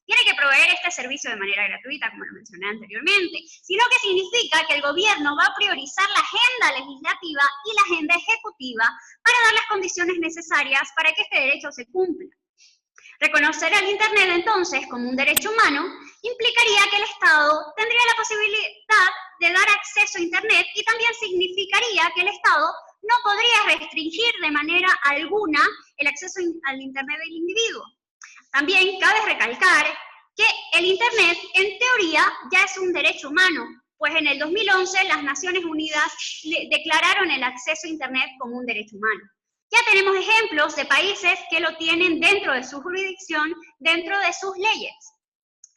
tiene que proveer este servicio de manera gratuita, como lo mencioné anteriormente, sino que significa que el gobierno va a priorizar la agenda legislativa y la agenda ejecutiva para dar las condiciones necesarias para que este derecho se cumpla. Reconocer al Internet entonces como un derecho humano implicaría que el Estado tendría la posibilidad de dar acceso a Internet y también significaría que el Estado no podría restringir de manera alguna el acceso al Internet del individuo. También cabe recalcar que el Internet en teoría ya es un derecho humano, pues en el 2011 las Naciones Unidas declararon el acceso a Internet como un derecho humano. Ya tenemos ejemplos de países que lo tienen dentro de su jurisdicción, dentro de sus leyes.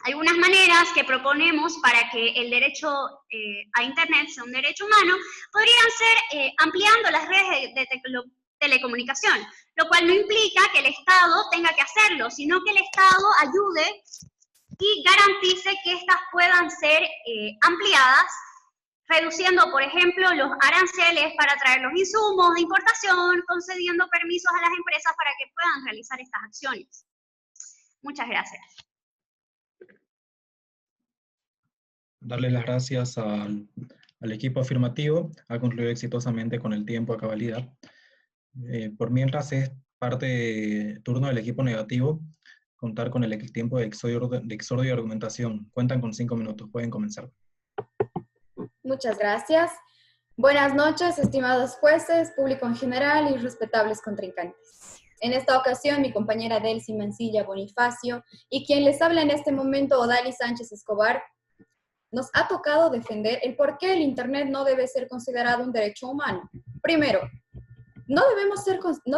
Algunas maneras que proponemos para que el derecho a Internet sea un derecho humano podrían ser ampliando las redes de telecomunicación, lo cual no implica que el Estado tenga que hacerlo, sino que el Estado ayude y garantice que estas puedan ser ampliadas, reduciendo, por ejemplo, los aranceles para traer los insumos de importación, concediendo permisos a las empresas para que puedan realizar estas acciones. Muchas gracias. Darle las gracias al equipo afirmativo. Ha concluido exitosamente con el tiempo a cabalidad. Por mientras es turno del equipo negativo contar con el tiempo de exordio y argumentación. Cuentan con 5 minutos. Pueden comenzar. Muchas gracias. Buenas noches, estimados jueces, público en general y respetables contrincantes. En esta ocasión, mi compañera Delcy Mancilla Bonifacio y quien les habla en este momento, Odalis Sánchez Escobar, nos ha tocado defender el por qué el Internet no debe ser considerado un derecho humano. Primero, no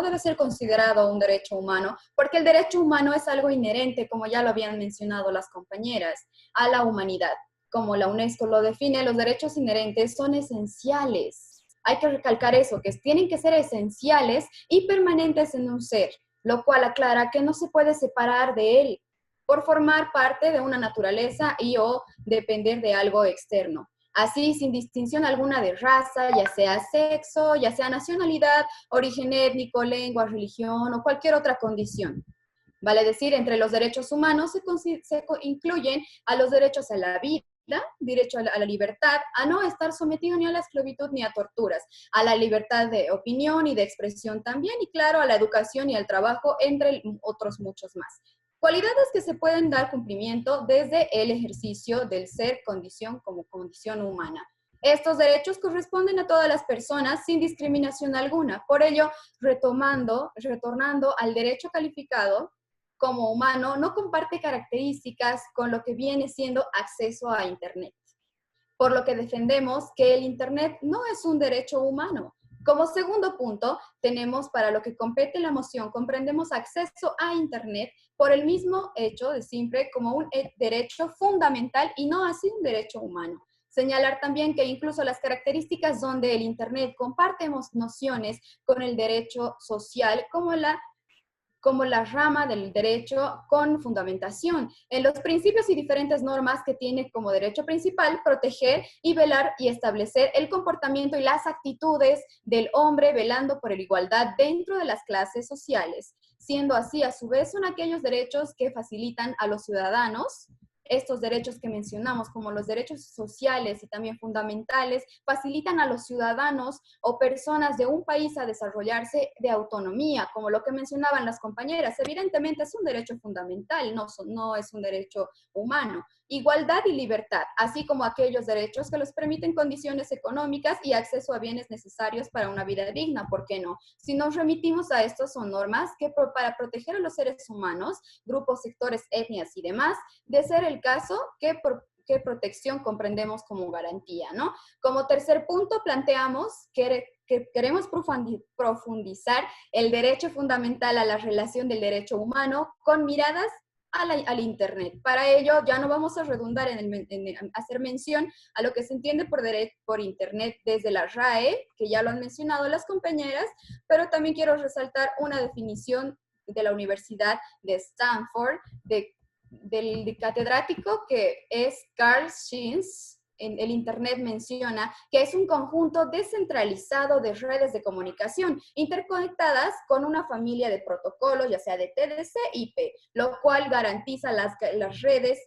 debe ser considerado un derecho humano porque el derecho humano es algo inherente, como ya lo habían mencionado las compañeras, a la humanidad. Como la UNESCO lo define, los derechos inherentes son esenciales. Hay que recalcar eso, que tienen que ser esenciales y permanentes en un ser, lo cual aclara que no se puede separar de él por formar parte de una naturaleza y o depender de algo externo. Así, sin distinción alguna de raza, ya sea sexo, ya sea nacionalidad, origen étnico, lengua, religión o cualquier otra condición. Vale decir, entre los derechos humanos se incluyen a los derechos a la vida, derecho a la libertad, a no estar sometido ni a la esclavitud ni a torturas, a la libertad de opinión y de expresión también, y claro, a la educación y al trabajo, entre otros muchos más. Cualidades que se pueden dar cumplimiento desde el ejercicio del ser condición como condición humana. Estos derechos corresponden a todas las personas sin discriminación alguna. Por ello, retornando al derecho calificado como humano, no comparte características con lo que viene siendo acceso a Internet. Por lo que defendemos que el Internet no es un derecho humano. Como segundo punto, tenemos para lo que compete la moción, comprendemos acceso a Internet por el mismo hecho de simple como un derecho fundamental y no así un derecho humano. Señalar también que incluso las características donde el Internet compartimos nociones con el derecho social como la rama del derecho con fundamentación en los principios y diferentes normas que tiene como derecho principal proteger y velar y establecer el comportamiento y las actitudes del hombre velando por la igualdad dentro de las clases sociales, siendo así a su vez son aquellos derechos que facilitan a los ciudadanos. Estos derechos que mencionamos, como los derechos sociales y también fundamentales, facilitan a los ciudadanos o personas de un país a desarrollarse de autonomía, como lo que mencionaban las compañeras. Evidentemente es un derecho fundamental, no es un derecho humano. Igualdad y libertad, así como aquellos derechos que les permiten condiciones económicas y acceso a bienes necesarios para una vida digna, ¿por qué no? Si nos remitimos a estos, son normas que para proteger a los seres humanos, grupos, sectores, etnias y demás, de ser el caso, ¿qué protección comprendemos como garantía, ¿no? Como tercer punto, planteamos que queremos profundizar el derecho fundamental a la relación del derecho humano con miradas al Internet. Para ello, ya no vamos a redundar en hacer mención a lo que se entiende por Internet desde la RAE, que ya lo han mencionado las compañeras, pero también quiero resaltar una definición de la Universidad de Stanford, del catedrático que es Carl Schins, el Internet menciona que es un conjunto descentralizado de redes de comunicación interconectadas con una familia de protocolos, ya sea de TDC y IP, lo cual garantiza las redes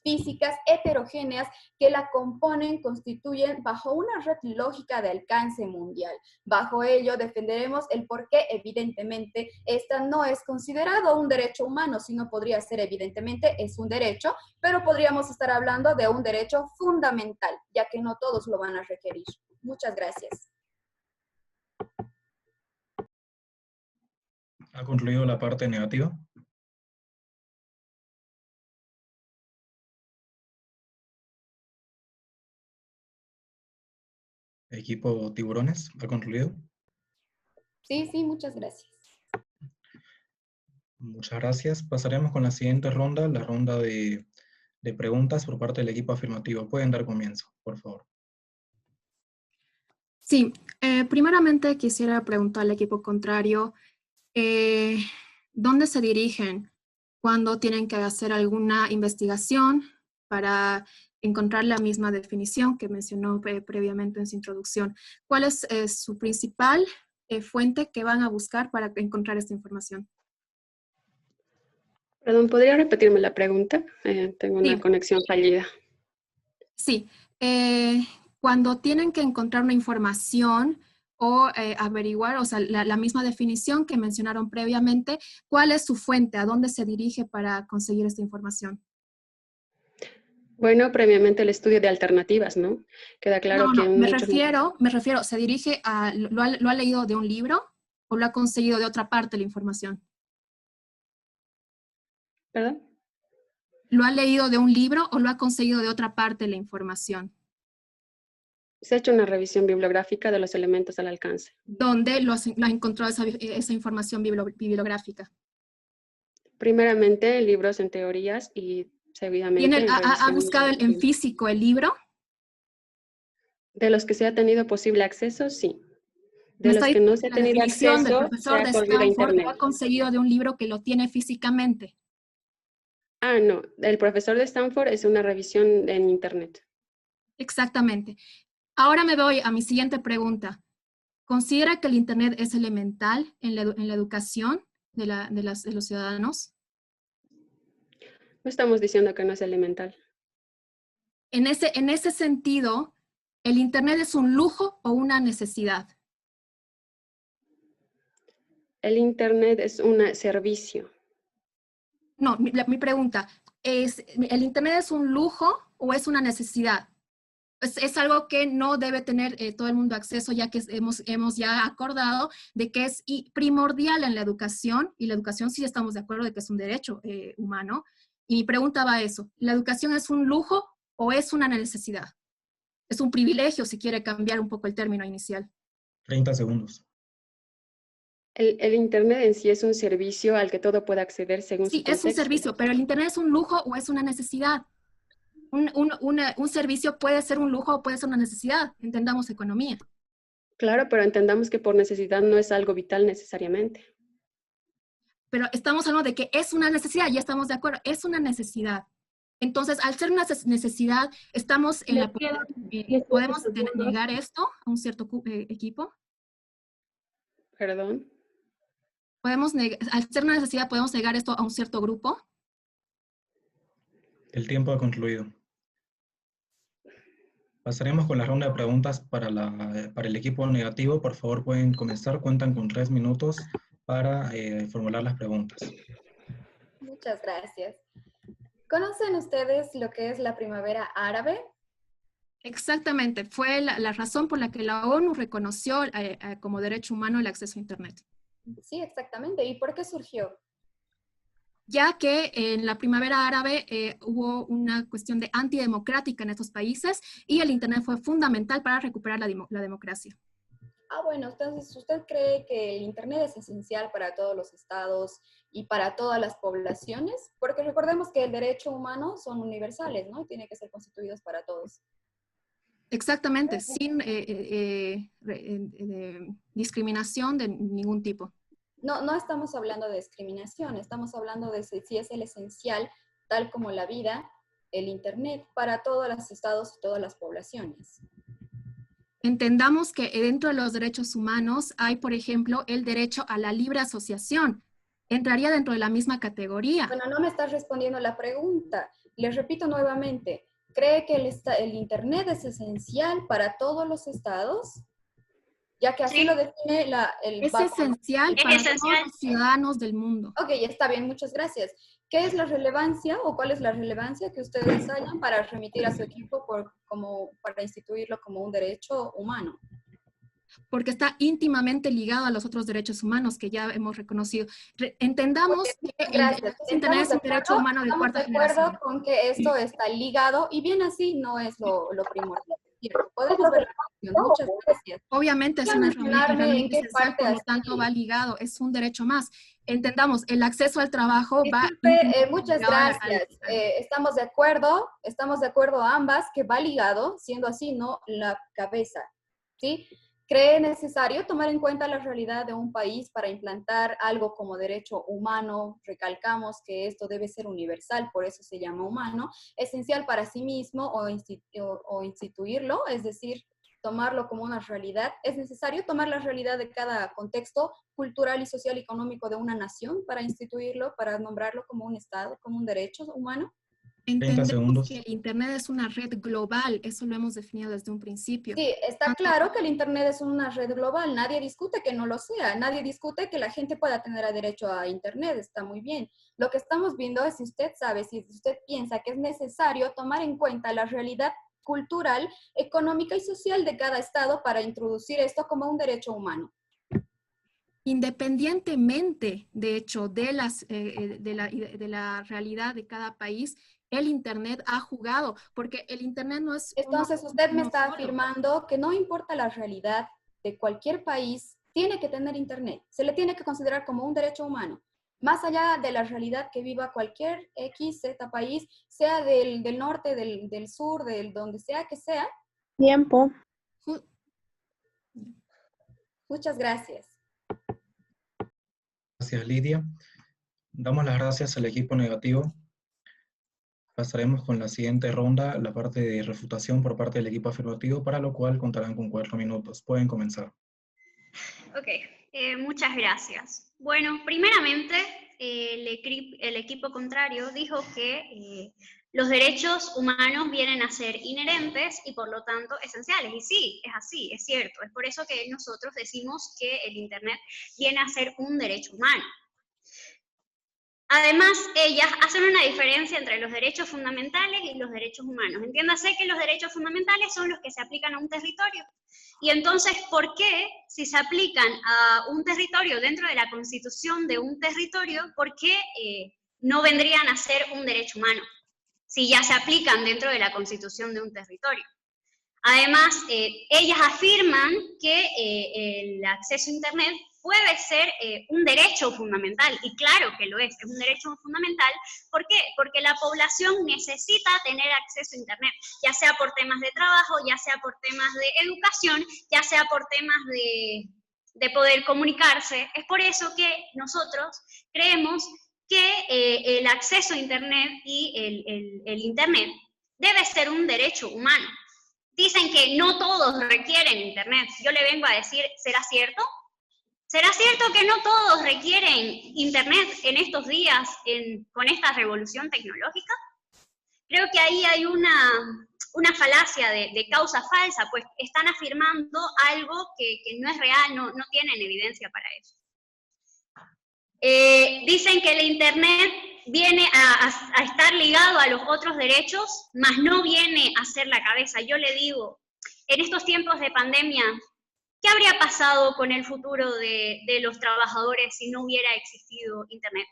físicas heterogéneas que la componen, constituyen bajo una red lógica de alcance mundial. Bajo ello defenderemos el por qué evidentemente esta no es considerado un derecho humano, sino podría ser evidentemente es un derecho, pero podríamos estar hablando de un derecho fundamental, ya que no todos lo van a requerir. Muchas gracias. ¿Ha concluido la parte negativa? Equipo Tiburones, ¿ha concluido? Sí, sí, muchas gracias. Muchas gracias. Pasaremos con la siguiente ronda, la ronda de preguntas por parte del equipo afirmativo. Pueden dar comienzo, por favor. Sí, primeramente quisiera preguntar al equipo contrario, ¿dónde se dirigen cuando tienen que hacer alguna investigación para encontrar la misma definición que mencionó previamente en su introducción? ¿Cuál es su principal fuente que van a buscar para encontrar esta información? Perdón, ¿podría repetirme la pregunta? Tengo una conexión fallida. Sí, cuando tienen que encontrar una información o averiguar, o sea, la misma definición que mencionaron previamente, ¿cuál es su fuente? ¿A dónde se dirige para conseguir esta información? Bueno, previamente el estudio de alternativas, ¿no? Queda claro que me refiero, ¿se dirige a, lo ha leído de un libro o lo ha conseguido de otra parte la información? ¿Perdón? ¿Lo ha leído de un libro o lo ha conseguido de otra parte la información? Se ha hecho una revisión bibliográfica de los elementos al alcance. ¿Dónde lo ha encontrado esa información bibliográfica? Primeramente en libros en teorías y seguidamente ¿Ha buscado en físico el libro? De los que se ha tenido posible acceso, sí. De Me los está que no se ha diciendo tenido la definición acceso, del se profesor ha de corrido a Stanford internet. lo ha conseguido de un libro que lo tiene físicamente. Ah, no. El profesor de Stanford es una revisión en internet. Exactamente. Ahora me voy a mi siguiente pregunta. ¿Considera que el Internet es elemental en la educación de los ciudadanos? No estamos diciendo que no es elemental. En ese sentido, ¿el Internet es un lujo o una necesidad? El internet es un servicio. No, mi pregunta es, ¿el Internet es un lujo o es una necesidad? Es algo que no debe tener todo el mundo acceso, ya que hemos ya acordado de que es primordial en la educación, y la educación sí estamos de acuerdo de que es un derecho humano. Y mi pregunta va a eso, ¿la educación es un lujo o es una necesidad? Es un privilegio, si quiere cambiar un poco el término inicial. 30 segundos. El internet en sí es un servicio al que todo puede acceder según su contexto. Sí, es un servicio, pero ¿el Internet es un lujo o es una necesidad? Un servicio puede ser un lujo o puede ser una necesidad. Entendamos economía. Claro, pero entendamos que por necesidad no es algo vital necesariamente. Pero estamos hablando de que es una necesidad, ya estamos de acuerdo, es una necesidad. Entonces, al ser una necesidad, estamos en la... ¿Podemos negar esto a un cierto equipo? ¿Perdón? Al ser una necesidad, ¿podemos negar esto a un cierto grupo? El tiempo ha concluido. Pasaremos con la ronda de preguntas para el equipo negativo. Por favor, pueden comenzar. Cuentan con 3 minutos para formular las preguntas. Muchas gracias. ¿Conocen ustedes lo que es la primavera árabe? Exactamente. Fue la razón por la que la ONU reconoció como derecho humano el acceso a Internet. Sí, exactamente. ¿Y por qué surgió? Ya que en la primavera árabe hubo una cuestión de antidemocrática en estos países y el Internet fue fundamental para recuperar la democracia. Ah, bueno, entonces, ¿usted cree que el Internet es esencial para todos los estados y para todas las poblaciones? Porque recordemos que el derecho humano son universales, ¿no? Y tienen que ser constituidos para todos. Exactamente, sin discriminación de ningún tipo. No estamos hablando de discriminación, estamos hablando de si es el esencial, tal como la vida, el Internet para todos los estados y todas las poblaciones. Entendamos que dentro de los derechos humanos hay, por ejemplo, el derecho a la libre asociación. Entraría dentro de la misma categoría. Bueno, no me estás respondiendo la pregunta. Les repito nuevamente, ¿cree que el Internet es esencial para todos los estados? Ya que así Sí. lo define Es esencial para todos los ciudadanos del mundo. Ok, está bien, muchas gracias. ¿Qué es la relevancia o cuál es la relevancia que ustedes hayan para remitir a su equipo para instituirlo como un derecho humano? Porque está íntimamente ligado a los otros derechos humanos que ya hemos reconocido. Entendamos que Gracias. el Internet es un derecho humano de cuarta generación. Estamos de acuerdo con que esto está ligado y bien así no es lo primordial. Podemos ver la cuestión. Muchas gracias. Obviamente es una herramienta esencial, por lo tanto va ligado, es un derecho más. Entendamos, el acceso al trabajo va... Muchas gracias. Estamos de acuerdo ambas que va ligado, siendo así, no la cabeza, ¿sí? ¿Cree necesario tomar en cuenta la realidad de un país para implantar algo como derecho humano? Recalcamos que esto debe ser universal, por eso se llama humano, esencial para sí mismo o instituirlo, es decir, tomarlo como una realidad. ¿Es necesario tomar la realidad de cada contexto cultural y social y económico de una nación para instituirlo, para nombrarlo como un Estado, como un derecho humano? Entendemos que el Internet es una red global, eso lo hemos definido desde un principio. Sí, está claro que el Internet es una red global, nadie discute que no lo sea, nadie discute que la gente pueda tener derecho a Internet, está muy bien. Lo que estamos viendo es si usted sabe, si usted piensa que es necesario tomar en cuenta la realidad cultural, económica y social de cada estado para introducir esto como un derecho humano. Independientemente, de hecho, de la realidad de cada país, el Internet ha jugado, porque el Internet no es... Entonces usted me está afirmando que no importa la realidad de cualquier país, tiene que tener Internet, se le tiene que considerar como un derecho humano, más allá de la realidad que viva cualquier Z país, sea del norte, del sur, del donde sea que sea. Tiempo. Muchas gracias. Gracias, Lidia. Damos las gracias al equipo negativo. Pasaremos con la siguiente ronda, la parte de refutación por parte del equipo afirmativo, para lo cual contarán con 4 minutos. Pueden comenzar. Ok, muchas gracias. Bueno, primeramente, el equipo contrario dijo que los derechos humanos vienen a ser inherentes y por lo tanto esenciales. Y sí, es así, es cierto. Es por eso que nosotros decimos que el Internet viene a ser un derecho humano. Además, ellas hacen una diferencia entre los derechos fundamentales y los derechos humanos. Entiéndase que los derechos fundamentales son los que se aplican a un territorio. Y entonces, ¿por qué, si se aplican a un territorio dentro de la constitución de un territorio, por qué no vendrían a ser un derecho humano? Si ya se aplican dentro de la constitución de un territorio. Además, ellas afirman que el acceso a Internet puede ser un derecho fundamental, y claro que lo es un derecho fundamental. ¿Por qué? Porque la población necesita tener acceso a Internet, ya sea por temas de trabajo, ya sea por temas de educación, ya sea por temas de poder comunicarse. Es por eso que nosotros creemos que el acceso a Internet y el Internet debe ser un derecho humano. Dicen que no todos requieren Internet. Yo le vengo a decir, ¿será cierto? ¿Será cierto que no todos requieren Internet en estos días con esta revolución tecnológica? Creo que ahí hay una falacia de causa falsa, pues están afirmando algo que no es real, no tienen evidencia para eso. Dicen que el Internet viene a estar ligado a los otros derechos, mas no viene a ser la cabeza. Yo le digo, en estos tiempos de pandemia, ¿qué habría pasado con el futuro de los trabajadores si no hubiera existido Internet?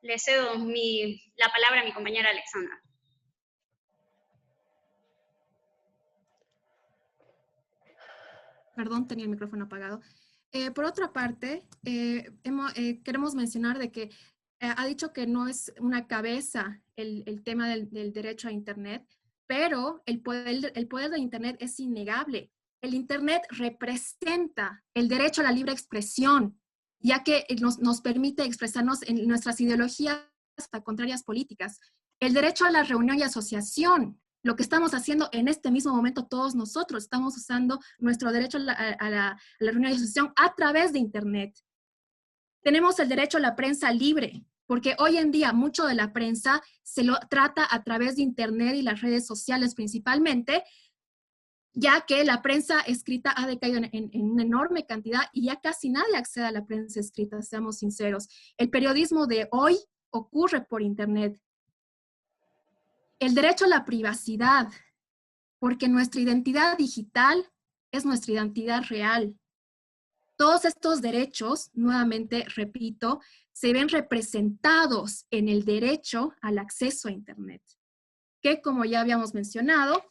Le cedo la palabra a mi compañera Alexandra. Perdón, tenía el micrófono apagado. Por otra parte, queremos mencionar de que ha dicho que no es una cabeza el tema del derecho a Internet, pero el poder de Internet es innegable. El Internet representa el derecho a la libre expresión, ya que nos permite expresarnos en nuestras ideologías hasta contrarias políticas. El derecho a la reunión y asociación, lo que estamos haciendo en este mismo momento todos nosotros, estamos usando nuestro derecho a la reunión y asociación a través de Internet. Tenemos el derecho a la prensa libre, porque hoy en día mucho de la prensa se lo trata a través de Internet y las redes sociales principalmente, ya que la prensa escrita ha decaído en una enorme cantidad y ya casi nadie accede a la prensa escrita, seamos sinceros. El periodismo de hoy ocurre por Internet. El derecho a la privacidad, porque nuestra identidad digital es nuestra identidad real. Todos estos derechos, nuevamente repito, se ven representados en el derecho al acceso a Internet, que como ya habíamos mencionado,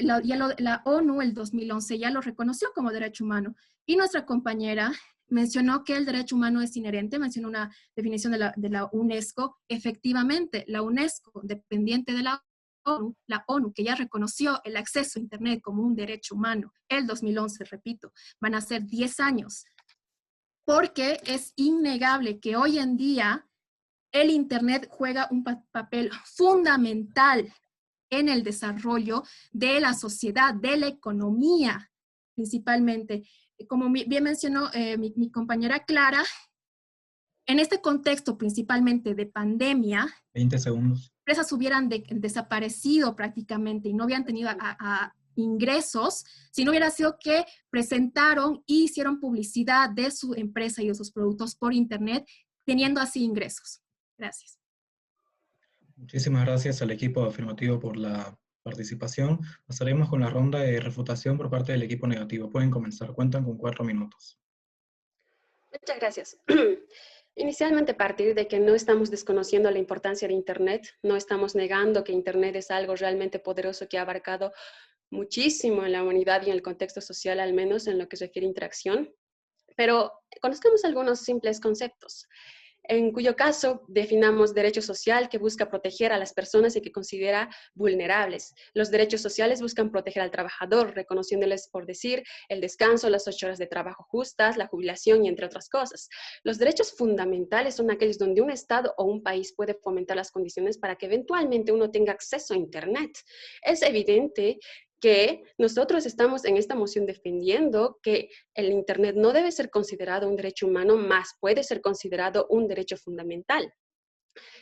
la ONU el 2011 ya lo reconoció como derecho humano, y nuestra compañera mencionó que el derecho humano es inherente, mencionó una definición de la UNESCO. Efectivamente, la UNESCO, dependiente de la ONU, que ya reconoció el acceso a Internet como un derecho humano, el 2011, repito, van a ser 10 años, porque es innegable que hoy en día el Internet juega un papel fundamental en el desarrollo de la sociedad, de la economía, principalmente. Como bien mencionó mi compañera Clara, en este contexto principalmente de pandemia, 20 segundos. Empresas hubieran desaparecido prácticamente y no habían tenido ingresos si no hubiera sido que presentaron y hicieron publicidad de su empresa y de sus productos por Internet, teniendo así ingresos. Gracias. Muchísimas gracias al equipo afirmativo por la participación. Pasaremos con la ronda de refutación por parte del equipo negativo. Pueden comenzar, cuentan con 4 minutos. Muchas gracias. Inicialmente, a partir de que no estamos desconociendo la importancia de Internet, no estamos negando que Internet es algo realmente poderoso que ha abarcado muchísimo en la humanidad y en el contexto social, al menos en lo que se refiere a interacción, pero conozcamos algunos simples conceptos, en cuyo caso definamos derecho social, que busca proteger a las personas y que considera vulnerables. Los derechos sociales buscan proteger al trabajador, reconociéndoles, por decir, el descanso, las 8 horas de trabajo justas, la jubilación y entre otras cosas. Los derechos fundamentales son aquellos donde un Estado o un país puede fomentar las condiciones para que eventualmente uno tenga acceso a Internet. Es evidente que nosotros estamos en esta moción defendiendo que el Internet no debe ser considerado un derecho humano, más puede ser considerado un derecho fundamental.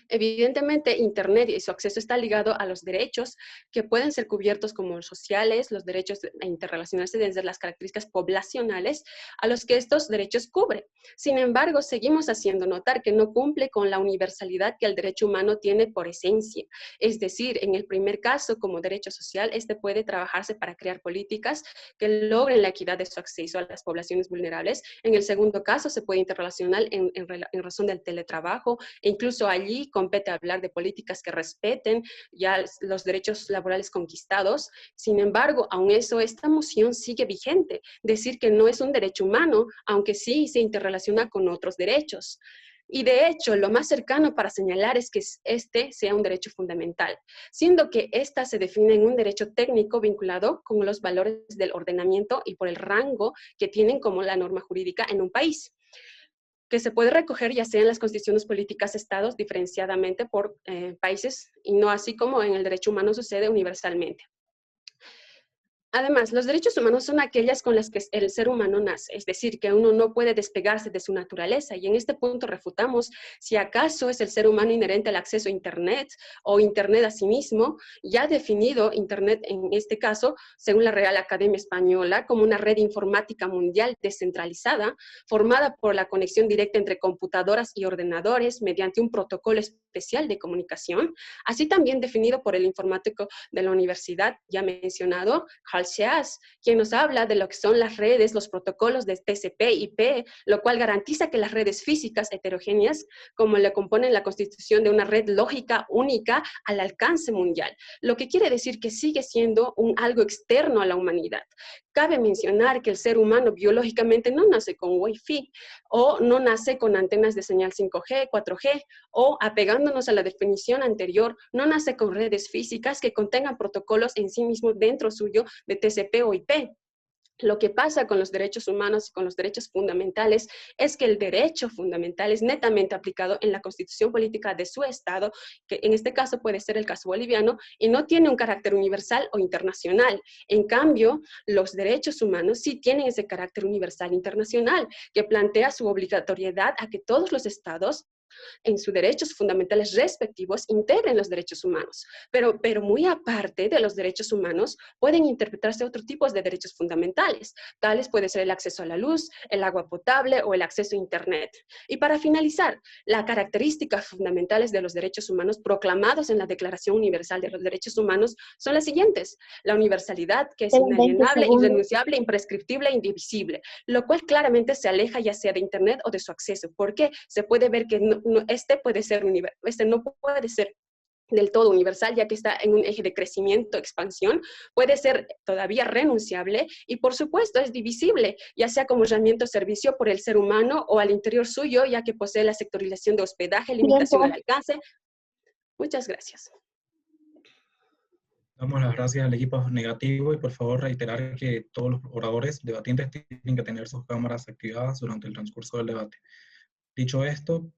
Evidentemente, Internet y su acceso está ligado a los derechos que pueden ser cubiertos como los sociales, los derechos a interrelacionarse desde las características poblacionales a los que estos derechos cubren. Sin embargo, seguimos haciendo notar que no cumple con la universalidad que el derecho humano tiene por esencia. Es decir, en el primer caso, como derecho social, este puede trabajarse para crear políticas que logren la equidad de su acceso a las poblaciones vulnerables. En el segundo caso, se puede interrelacionar en razón del teletrabajo, e incluso allí compete hablar de políticas que respeten ya los derechos laborales conquistados. Sin embargo, aun eso, esta moción sigue vigente, decir que no es un derecho humano, aunque sí se interrelaciona con otros derechos. Y de hecho, lo más cercano para señalar es que este sea un derecho fundamental, siendo que esta se define en un derecho técnico vinculado con los valores del ordenamiento y por el rango que tienen como la norma jurídica en un país, que se puede recoger ya sea en las constituciones políticas estados diferenciadamente por países y no así como en el derecho humano sucede universalmente. Además, los derechos humanos son aquellas con las que el ser humano nace, es decir, que uno no puede despegarse de su naturaleza, y en este punto refutamos si acaso es el ser humano inherente al acceso a Internet o Internet a sí mismo, ya definido Internet en este caso, según la Real Academia Española, como una red informática mundial descentralizada, formada por la conexión directa entre computadoras y ordenadores mediante un protocolo especial de comunicación, así también definido por el informático de la universidad ya mencionado, Hal Schaas, quien nos habla de lo que son las redes, los protocolos de TCP/IP, lo cual garantiza que las redes físicas heterogéneas, como le componen la constitución de una red lógica única al alcance mundial, lo que quiere decir que sigue siendo algo externo a la humanidad. Cabe mencionar que el ser humano biológicamente no nace con Wi-Fi o no nace con antenas de señal 5G, 4G o, apegándonos a la definición anterior, no nace con redes físicas que contengan protocolos en sí mismos dentro suyo de TCP o IP. Lo que pasa con los derechos humanos y con los derechos fundamentales es que el derecho fundamental es netamente aplicado en la constitución política de su Estado, que en este caso puede ser el caso boliviano, y no tiene un carácter universal o internacional. En cambio, los derechos humanos sí tienen ese carácter universal internacional, que plantea su obligatoriedad a que todos los Estados en sus derechos fundamentales respectivos integren los derechos humanos. Pero muy aparte de los derechos humanos, pueden interpretarse otros tipos de derechos fundamentales. Tales puede ser el acceso a la luz, el agua potable o el acceso a Internet. Y para finalizar, las características fundamentales de los derechos humanos proclamados en la Declaración Universal de los Derechos Humanos son las siguientes. La universalidad, que es inalienable, irrenunciable, imprescriptible e indivisible, lo cual claramente se aleja ya sea de Internet o de su acceso. ¿Por qué? Se puede ver que este no puede ser del todo universal, ya que está en un eje de crecimiento, expansión, puede ser todavía renunciable y por supuesto es divisible, ya sea como herramienta o servicio por el ser humano o al interior suyo, ya que posee la sectorización de hospedaje, limitación al alcance. Muchas gracias. Damos las gracias al equipo negativo y por favor reiterar que todos los oradores debatientes tienen que tener sus cámaras activadas durante el transcurso del debate. Dicho esto,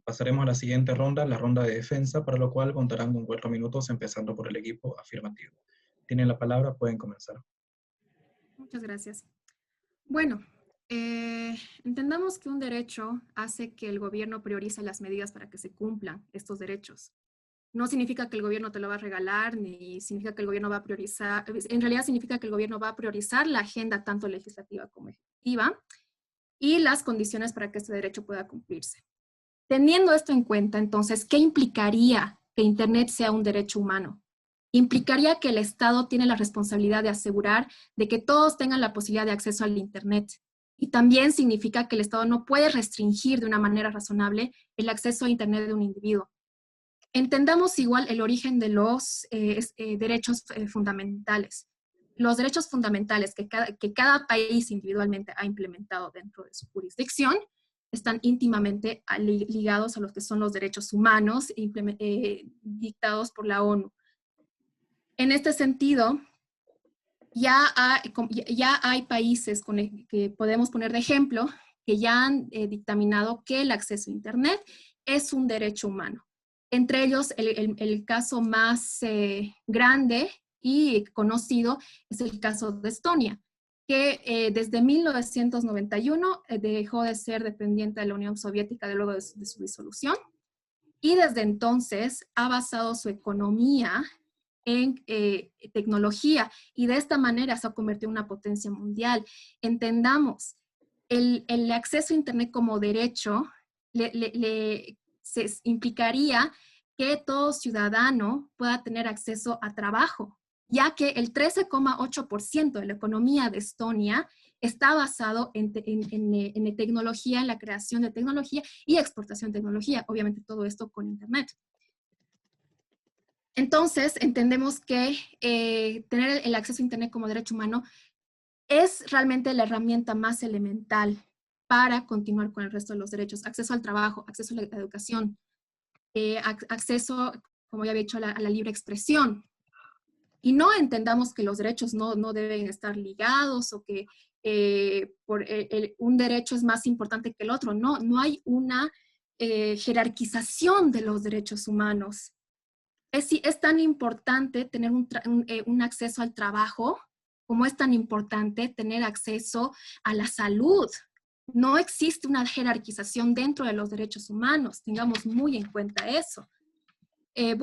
pasaremos a la siguiente ronda, la ronda de defensa, para lo cual contarán con 4 minutos, empezando por el equipo afirmativo. Tienen la palabra, pueden comenzar. Muchas gracias. Bueno, entendamos que un derecho hace que el gobierno priorice las medidas para que se cumplan estos derechos. No significa que el gobierno te lo va a regalar, ni significa que el gobierno va a priorizar, en realidad significa que el gobierno va a priorizar la agenda tanto legislativa como ejecutiva, y las condiciones para que este derecho pueda cumplirse. Teniendo esto en cuenta, entonces, ¿qué implicaría que Internet sea un derecho humano? Implicaría que el Estado tiene la responsabilidad de asegurar de que todos tengan la posibilidad de acceso al Internet. Y también significa que el Estado no puede restringir de una manera razonable el acceso a Internet de un individuo. Entendamos igual el origen de los derechos fundamentales. Los derechos fundamentales que cada país individualmente ha implementado dentro de su jurisdicción están íntimamente ligados a los que son los derechos humanos dictados por la ONU. En este sentido, ya hay países que podemos poner de ejemplo que ya han dictaminado que el acceso a Internet es un derecho humano. Entre ellos, el caso más grande y conocido es el caso de Estonia, que desde 1991 dejó de ser dependiente de la Unión Soviética luego de su disolución, y desde entonces ha basado su economía en tecnología, y de esta manera se ha convertido en una potencia mundial. Entendamos, el acceso a Internet como derecho implicaría que todo ciudadano pueda tener acceso a trabajo, ya que el 13,8% de la economía de Estonia está basado en tecnología, en la creación de tecnología y exportación de tecnología, obviamente todo esto con Internet. Entonces, entendemos que tener el acceso a Internet como derecho humano es realmente la herramienta más elemental para continuar con el resto de los derechos. Acceso al trabajo, acceso a la educación, acceso, como ya había dicho, a la libre expresión. Y no entendamos que los derechos no deben estar ligados o que un derecho es más importante que el otro. No hay una jerarquización de los derechos humanos. Es tan importante tener un acceso al trabajo como es tan importante tener acceso a la salud. No existe una jerarquización dentro de los derechos humanos, tengamos muy en cuenta eso.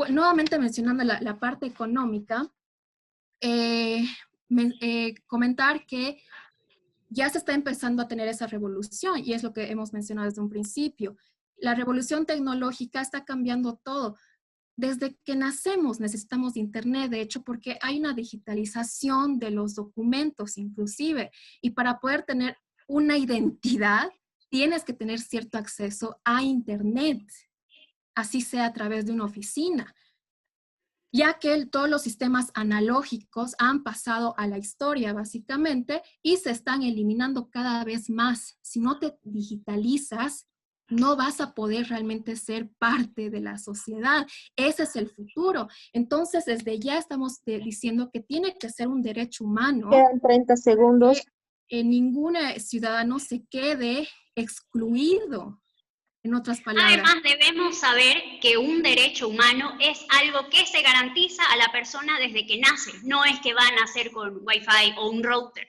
Nuevamente mencionando la parte económica, comentar que ya se está empezando a tener esa revolución, y es lo que hemos mencionado desde un principio. La revolución tecnológica está cambiando todo. Desde que nacemos necesitamos Internet, de hecho, porque hay una digitalización de los documentos inclusive, y para poder tener una identidad tienes que tener cierto acceso a Internet, así sea a través de una oficina, ya que todos los sistemas analógicos han pasado a la historia básicamente y se están eliminando cada vez más. Si no te digitalizas, no vas a poder realmente ser parte de la sociedad. Ese es el futuro. Entonces, desde ya estamos diciendo que tiene que ser un derecho humano. Quedan 30 segundos. Que ningún ciudadano se quede excluido. En otras palabras. Además, debemos saber que un derecho humano es algo que se garantiza a la persona desde que nace. No es que va a nacer con Wi-Fi o un router,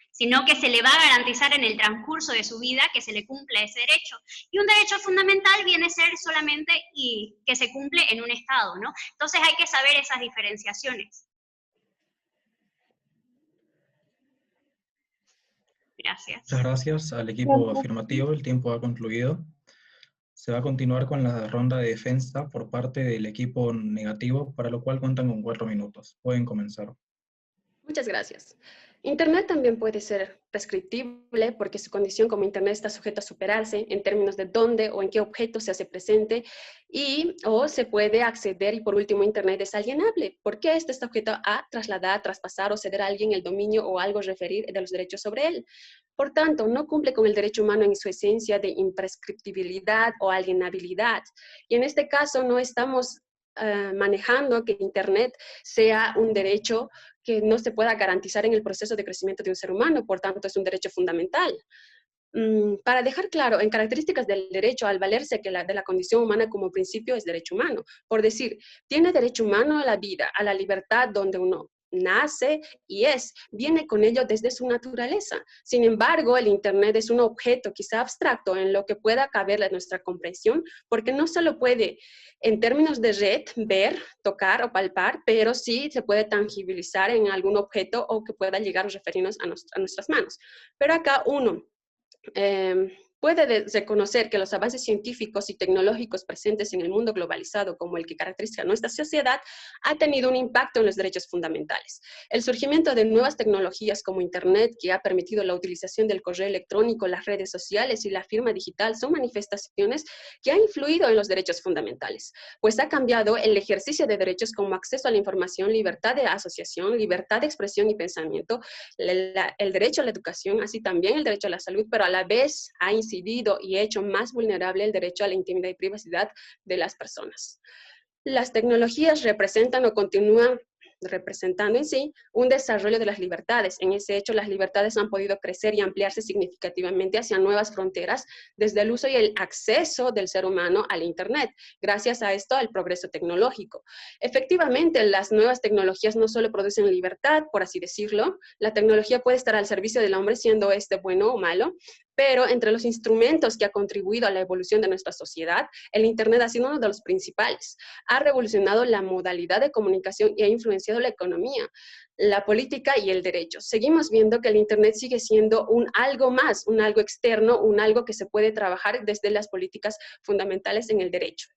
sino que se le va a garantizar en el transcurso de su vida que se le cumpla ese derecho. Y un derecho fundamental viene a ser solamente y que se cumple en un Estado, ¿no? Entonces hay que saber esas diferenciaciones. Gracias. Muchas gracias al equipo afirmativo. El tiempo ha concluido. Se va a continuar con la ronda de defensa por parte del equipo negativo, para lo cual cuentan con 4 minutos. Pueden comenzar. Muchas gracias. Internet también puede ser prescriptible porque su condición como Internet está sujeta a superarse en términos de dónde o en qué objeto se hace presente o se puede acceder y por último Internet es alienable porque este está sujeto a trasladar, traspasar o ceder a alguien el dominio o algo referir de los derechos sobre él. Por tanto, no cumple con el derecho humano en su esencia de imprescriptibilidad o alienabilidad. Y en este caso no estamos manejando que Internet sea un derecho que no se pueda garantizar en el proceso de crecimiento de un ser humano, por tanto es un derecho fundamental. Para dejar claro, en características del derecho, al valerse que de la condición humana como principio es derecho humano. Por decir, tiene derecho humano a la vida, a la libertad donde uno nace y viene con ello desde su naturaleza. Sin embargo, el Internet es un objeto quizá abstracto en lo que pueda caber nuestra comprensión, porque no solo puede, en términos de red, ver, tocar o palpar, pero sí se puede tangibilizar en algún objeto o que pueda llegar a referirnos a nuestras manos. Pero acá uno puede reconocer que los avances científicos y tecnológicos presentes en el mundo globalizado, como el que caracteriza a nuestra sociedad, ha tenido un impacto en los derechos fundamentales. El surgimiento de nuevas tecnologías como Internet, que ha permitido la utilización del correo electrónico, las redes sociales y la firma digital, son manifestaciones que han influido en los derechos fundamentales, pues ha cambiado el ejercicio de derechos como acceso a la información, libertad de asociación, libertad de expresión y pensamiento, el derecho a la educación, así también el derecho a la salud, pero a la vez ha incidido y hecho más vulnerable el derecho a la intimidad y privacidad de las personas. Las tecnologías representan o continúan representando en sí un desarrollo de las libertades. En ese hecho, las libertades han podido crecer y ampliarse significativamente hacia nuevas fronteras desde el uso y el acceso del ser humano al Internet, gracias a esto al progreso tecnológico. Efectivamente, las nuevas tecnologías no solo producen libertad, por así decirlo, la tecnología puede estar al servicio del hombre, siendo este bueno o malo, pero entre los instrumentos que ha contribuido a la evolución de nuestra sociedad, el Internet ha sido uno de los principales. Ha revolucionado la modalidad de comunicación y ha influenciado la economía, la política y el derecho. Seguimos viendo que el Internet sigue siendo un algo más, un algo externo, un algo que se puede trabajar desde las políticas fundamentales en el derecho.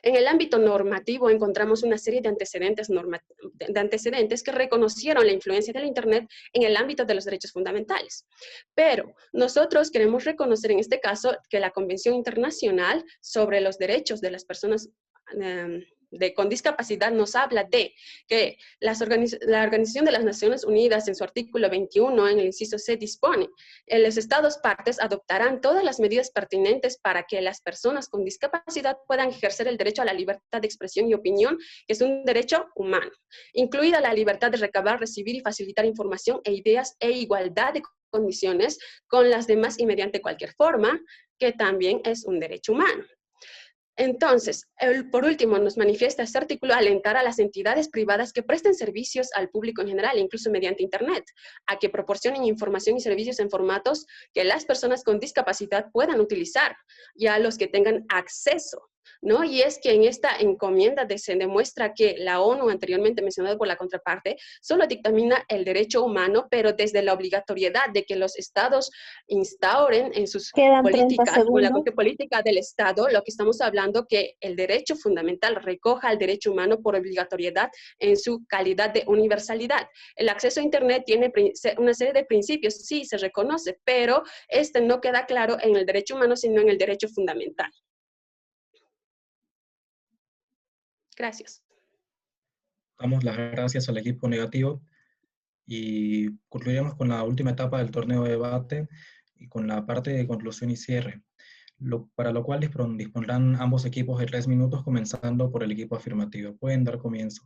En el ámbito normativo encontramos una serie de antecedentes que reconocieron la influencia del Internet en el ámbito de los derechos fundamentales. Pero nosotros queremos reconocer en este caso que la Convención Internacional sobre los Derechos de las Personas con discapacidad nos habla de que la Organización de las Naciones Unidas en su artículo 21, en el inciso C, dispone: los Estados partes adoptarán todas las medidas pertinentes para que las personas con discapacidad puedan ejercer el derecho a la libertad de expresión y opinión, que es un derecho humano, incluida la libertad de recabar, recibir y facilitar información e ideas e igualdad de condiciones con las demás y mediante cualquier forma, que también es un derecho humano. Entonces, por último, nos manifiesta este artículo alentar a las entidades privadas que presten servicios al público en general, incluso mediante Internet, a que proporcionen información y servicios en formatos que las personas con discapacidad puedan utilizar y a los que tengan acceso, ¿no? Y es que en esta encomienda se demuestra que la ONU, anteriormente mencionada por la contraparte, solo dictamina el derecho humano, pero desde la obligatoriedad de que los estados instauren en sus políticas, con la política del Estado, lo que estamos hablando, que el derecho fundamental recoja el derecho humano por obligatoriedad en su calidad de universalidad. El acceso a Internet tiene una serie de principios, sí, se reconoce, pero este no queda claro en el derecho humano, sino en el derecho fundamental. Gracias. Damos las gracias al equipo negativo y concluiremos con la última etapa del torneo de debate y con la parte de conclusión y cierre. para lo cual dispondrán ambos equipos de 3 minutos, comenzando por el equipo afirmativo. Pueden dar comienzo,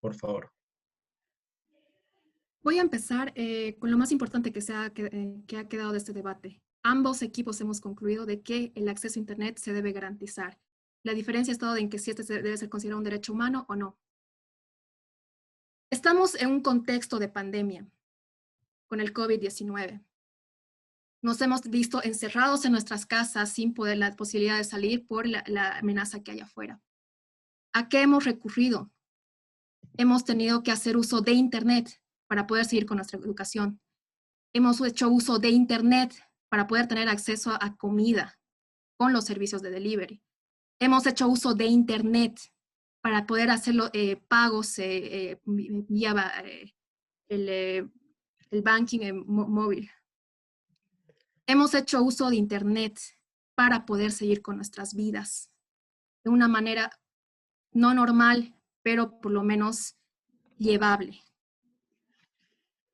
por favor. Voy a empezar con lo más importante que ha quedado de este debate. Ambos equipos hemos concluido de que el acceso a Internet se debe garantizar. La diferencia ha estado en que si este debe ser considerado un derecho humano o no. Estamos en un contexto de pandemia con el COVID-19. Nos hemos visto encerrados en nuestras casas sin poder la posibilidad de salir por la amenaza que hay afuera. ¿A qué hemos recurrido? Hemos tenido que hacer uso de Internet para poder seguir con nuestra educación. Hemos hecho uso de Internet para poder tener acceso a comida con los servicios de delivery. Hemos hecho uso de Internet para poder hacer pagos vía el banking móvil. Hemos hecho uso de Internet para poder seguir con nuestras vidas de una manera no normal, pero por lo menos llevable.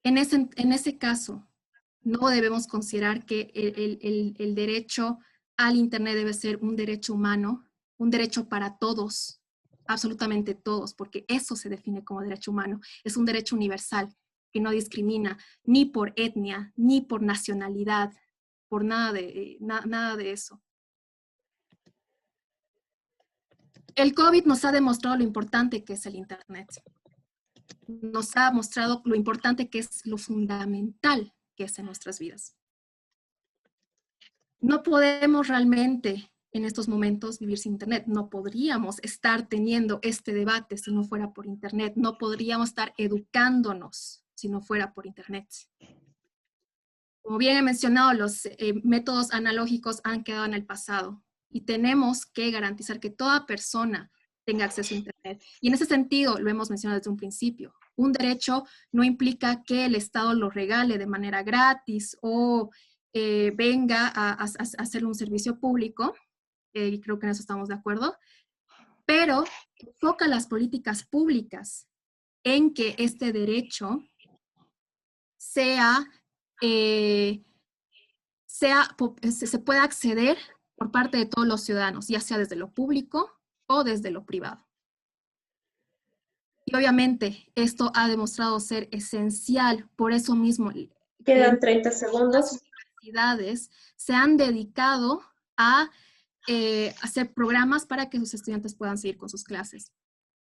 En ese caso, no debemos considerar que el derecho al Internet debe ser un derecho humano, un derecho para todos, absolutamente todos, porque eso se define como derecho humano. Es un derecho universal que no discrimina ni por etnia, ni por nacionalidad, por nada de eso. El COVID nos ha demostrado lo importante que es el Internet. Nos ha mostrado lo importante que es, lo fundamental que es en nuestras vidas. No podemos realmente en estos momentos vivir sin Internet. No podríamos estar teniendo este debate si no fuera por Internet. No podríamos estar educándonos si no fuera por Internet. Como bien he mencionado, los métodos analógicos han quedado en el pasado y tenemos que garantizar que toda persona tenga acceso a Internet. Y en ese sentido, lo hemos mencionado desde un principio, un derecho no implica que el Estado lo regale de manera gratis o venga a hacer un servicio público, y creo que en eso estamos de acuerdo, pero enfoca las políticas públicas en que este derecho se pueda acceder por parte de todos los ciudadanos, ya sea desde lo público o desde lo privado. Y obviamente esto ha demostrado ser esencial, por eso mismo. Quedan 30 segundos. Las universidades se han dedicado a hacer programas para que sus estudiantes puedan seguir con sus clases.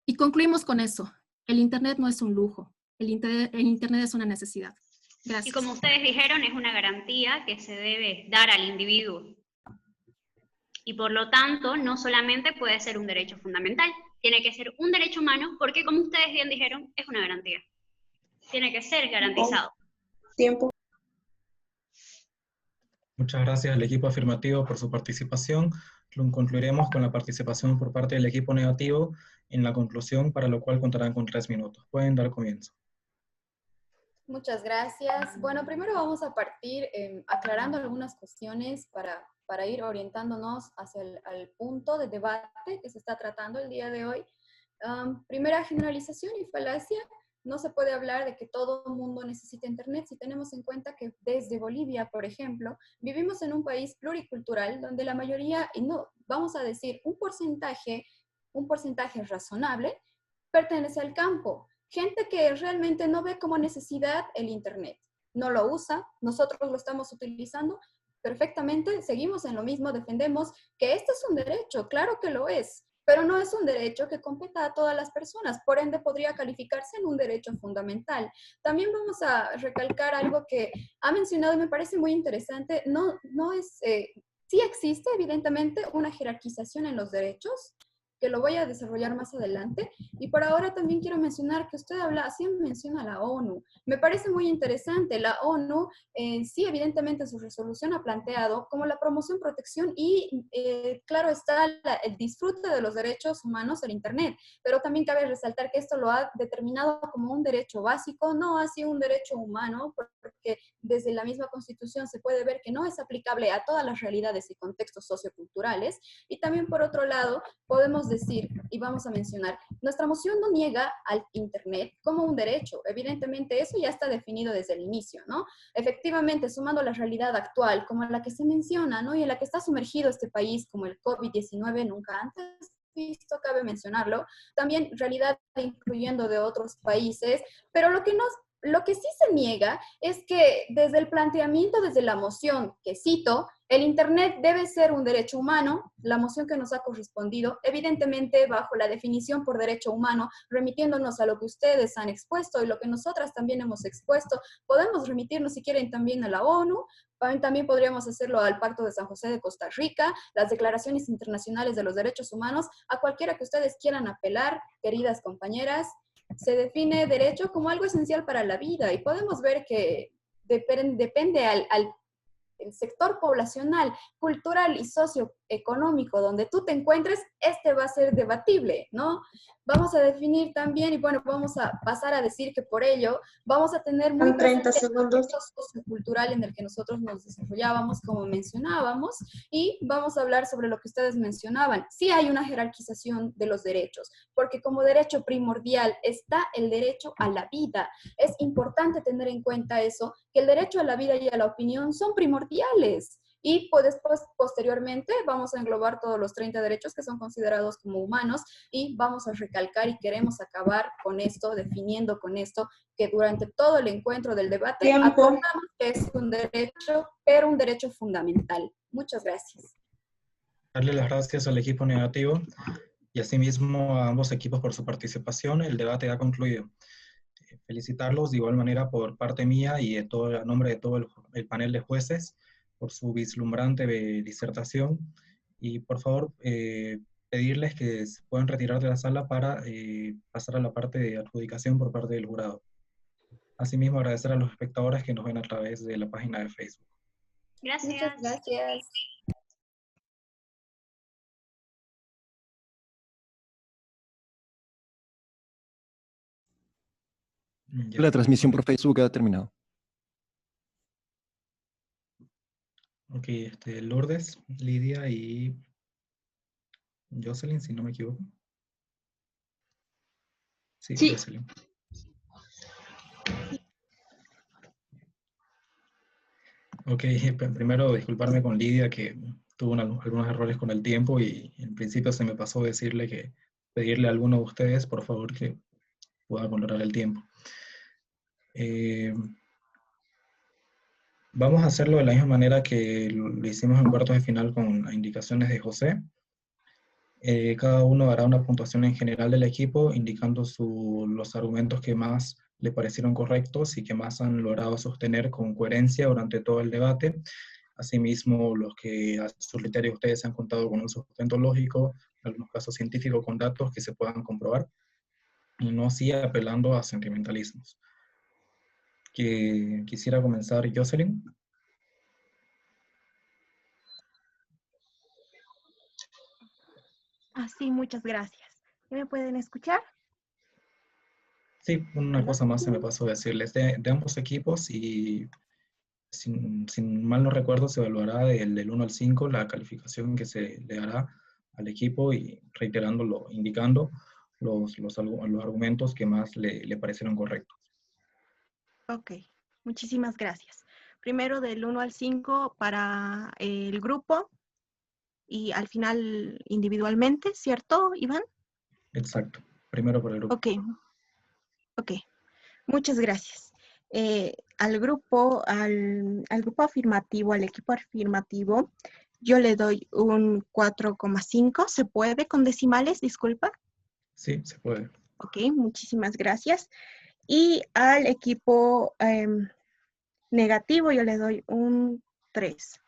Y concluimos con eso. El Internet no es un lujo, el Internet es una necesidad. Gracias. Y como ustedes dijeron, es una garantía que se debe dar al individuo. Y por lo tanto, no solamente puede ser un derecho fundamental, tiene que ser un derecho humano, porque como ustedes bien dijeron, es una garantía. Tiene que ser garantizado. Tiempo. Muchas gracias al equipo afirmativo por su participación. Concluiremos con la participación por parte del equipo negativo en la conclusión, para lo cual contarán con 3 minutos. Pueden dar comienzo. Muchas gracias. Bueno, primero vamos a partir aclarando algunas cuestiones para ir orientándonos hacia el punto de debate que se está tratando el día de hoy. Primera, generalización y falacia. No se puede hablar de que todo el mundo necesita Internet si tenemos en cuenta que desde Bolivia, por ejemplo, vivimos en un país pluricultural donde la mayoría, y no, vamos a decir, un porcentaje razonable pertenece al campo. Gente que realmente no ve como necesidad el Internet, no lo usa, nosotros lo estamos utilizando perfectamente, seguimos en lo mismo, defendemos que este es un derecho, claro que lo es, pero no es un derecho que competa a todas las personas, por ende podría calificarse en un derecho fundamental. También vamos a recalcar algo que ha mencionado y me parece muy interesante, sí existe evidentemente una jerarquización en los derechos, que lo voy a desarrollar más adelante. Y por ahora también quiero mencionar que usted siempre menciona la ONU. Me parece muy interesante. La ONU, sí, evidentemente en su resolución ha planteado como la promoción, protección y, claro está, el disfrute de los derechos humanos del Internet. Pero también cabe resaltar que esto lo ha determinado como un derecho básico, no así un derecho humano, porque desde la misma Constitución se puede ver que no es aplicable a todas las realidades y contextos socioculturales. Y también, por otro lado, podemos decir y vamos a mencionar, nuestra moción no niega al Internet como un derecho. Evidentemente eso ya está definido desde el inicio, ¿no? Efectivamente, sumando la realidad actual como la que se menciona, ¿no? Y en la que está sumergido este país como el COVID-19 nunca antes visto, cabe mencionarlo, también realidad incluyendo de otros países, pero lo que sí se niega es que desde el planteamiento, desde la moción que cito, el Internet debe ser un derecho humano, la moción que nos ha correspondido, evidentemente bajo la definición por derecho humano, remitiéndonos a lo que ustedes han expuesto y lo que nosotras también hemos expuesto, podemos remitirnos si quieren también a la ONU, también podríamos hacerlo al Pacto de San José de Costa Rica, las declaraciones internacionales de los derechos humanos, a cualquiera que ustedes quieran apelar, queridas compañeras. Se define derecho como algo esencial para la vida y podemos ver que depende el sector poblacional, cultural y socioeconómico donde tú te encuentres, este va a ser debatible, ¿no? Vamos a definir también, y bueno, vamos a pasar a decir que por ello vamos a tener muy Son 30 presente el segundos. contexto sociocultural en el que nosotros nos desarrollábamos, como mencionábamos, y vamos a hablar sobre lo que ustedes mencionaban. Sí hay una jerarquización de los derechos, porque como derecho primordial está el derecho a la vida. Es importante tener en cuenta eso, que el derecho a la vida y a la opinión son primordiales. Y pues después, posteriormente, vamos a englobar todos los 30 derechos que son considerados como humanos y vamos a recalcar y queremos acabar con esto, definiendo con esto, que durante todo el encuentro del debate Tiempo. acordamos que es un derecho, pero un derecho fundamental. Muchas gracias. Darle las gracias al equipo negativo y asimismo a ambos equipos por su participación. El debate ha concluido. Felicitarlos de igual manera por parte mía y de todo, a nombre de todo el panel de jueces por su vislumbrante disertación y por favor pedirles que se puedan retirar de la sala para pasar a la parte de adjudicación por parte del jurado. Asimismo agradecer a los espectadores que nos ven a través de la página de Facebook. Gracias. Muchas gracias. Ya. La transmisión por Facebook ha terminado. Ok, Lourdes, Lidia y Jocelyn, si no me equivoco. Sí, Sí. Jocelyn. Ok, primero disculparme con Lidia que tuvo algunos errores con el tiempo y en principio se me pasó decirle que pedirle a alguno de ustedes, por favor, que pueda controlar el tiempo. Vamos a hacerlo de la misma manera que lo hicimos en cuartos de final con las indicaciones de José. Cada uno dará una puntuación en general del equipo, indicando los argumentos que más le parecieron correctos y que más han logrado sostener con coherencia durante todo el debate. Asimismo, los que a su criterio ustedes han contado con un sustento lógico, en algunos casos científico, con datos que se puedan comprobar, y no así apelando a sentimentalismos. Quisiera comenzar, Jocelyn. Sí, muchas gracias. ¿Me pueden escuchar? Sí, una ¿Aló? cosa más se me pasó decirles. De ambos equipos, y sin mal no recuerdo, se evaluará del 1 al 5 la calificación que se le dará al equipo y reiterándolo, indicando los argumentos que más le parecieron correctos. Ok, muchísimas gracias. Primero del 1 al 5 para el grupo y al final individualmente, ¿cierto, Iván? Exacto. Primero por el grupo. Ok. Muchas gracias. Al grupo afirmativo, al equipo afirmativo, yo le doy un 4,5. ¿Se puede con decimales? Disculpa. Sí, se puede. Ok, muchísimas gracias. Y al equipo negativo yo le doy un 3.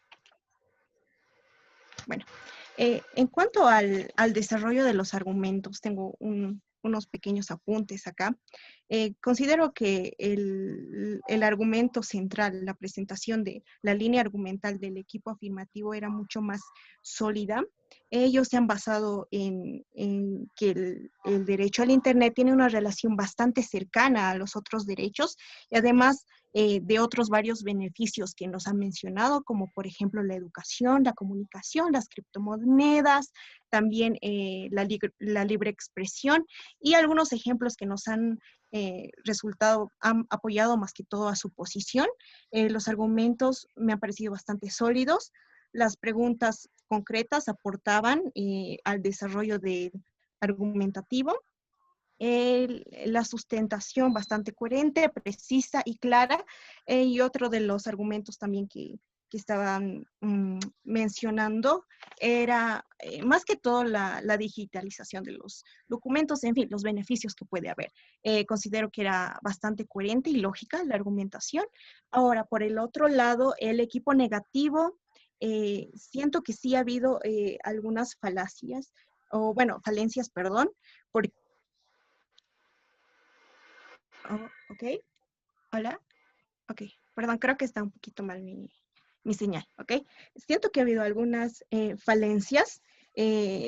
Bueno, en cuanto al desarrollo de los argumentos, tengo unos pequeños apuntes acá. Considero que el argumento central, la presentación de la línea argumental del equipo afirmativo era mucho más sólida. Ellos se han basado en que el derecho al Internet tiene una relación bastante cercana a los otros derechos y además de otros varios beneficios que nos han mencionado, como por ejemplo la educación, la comunicación, las criptomonedas, también la libre expresión y algunos ejemplos que nos han han apoyado más que todo a su posición. Los argumentos me han parecido bastante sólidos. Las preguntas concretas aportaban al desarrollo del argumentativo. La sustentación bastante coherente, precisa y clara. Y otro de los argumentos también que estaban mencionando era más que todo la digitalización de los documentos, en fin, los beneficios que puede haber. Considero que era bastante coherente y lógica la argumentación. Ahora, por el otro lado, el equipo negativo, siento que sí ha habido algunas falencias, perdón, porque... Oh, ok, hola, ok, perdón, creo que está un poquito mal mi señal, ¿ok? Siento que ha habido algunas falencias,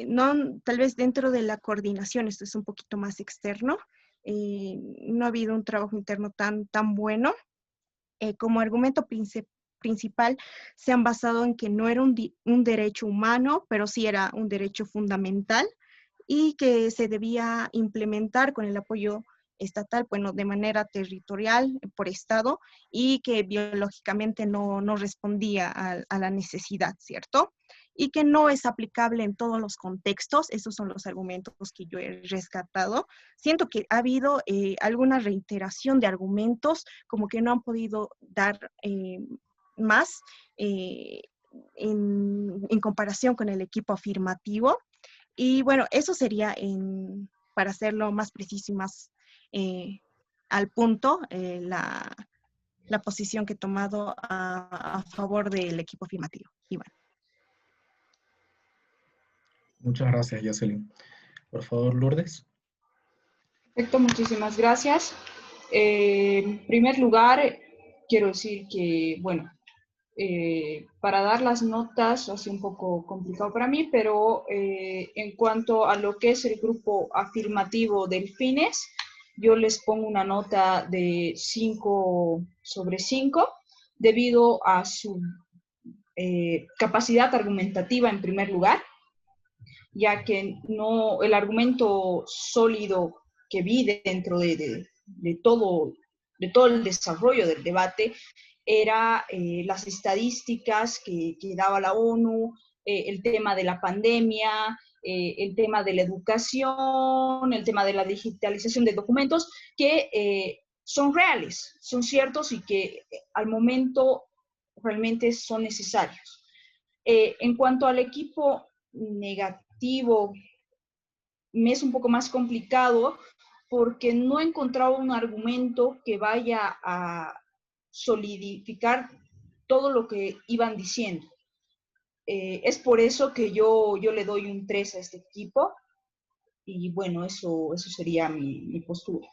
no, tal vez dentro de la coordinación, esto es un poquito más externo, no ha habido un trabajo interno tan bueno. Como argumento principal se han basado en que no era un derecho humano, pero sí era un derecho fundamental y que se debía implementar con el apoyo estatal, bueno, de manera territorial, por estado, y que biológicamente no respondía a la necesidad, ¿cierto? Y que no es aplicable en todos los contextos. Esos son los argumentos que yo he rescatado. Siento que ha habido alguna reiteración de argumentos, como que no han podido dar más en comparación con el equipo afirmativo. Y bueno, eso sería para hacerlo más preciso y más al punto, la posición que he tomado a favor del equipo afirmativo. Y bueno. Muchas gracias, Jocelyn. Por favor, Lourdes. Perfecto, muchísimas gracias. En primer lugar, quiero decir que, bueno, para dar las notas ha sido un poco complicado para mí, pero en cuanto a lo que es el grupo afirmativo Delfines, yo les pongo una nota de 5/5 debido a su capacidad argumentativa en primer lugar, ya que el argumento sólido que vi dentro de todo el desarrollo del debate era las estadísticas que daba la ONU, el tema de la pandemia, el tema de la educación, el tema de la digitalización de documentos, que son reales, son ciertos y que al momento realmente son necesarios. En cuanto al equipo negativo, me es un poco más complicado porque no he encontrado un argumento que vaya a solidificar todo lo que iban diciendo. Es por eso que yo le doy un 3 a este equipo y bueno, eso sería mi postura.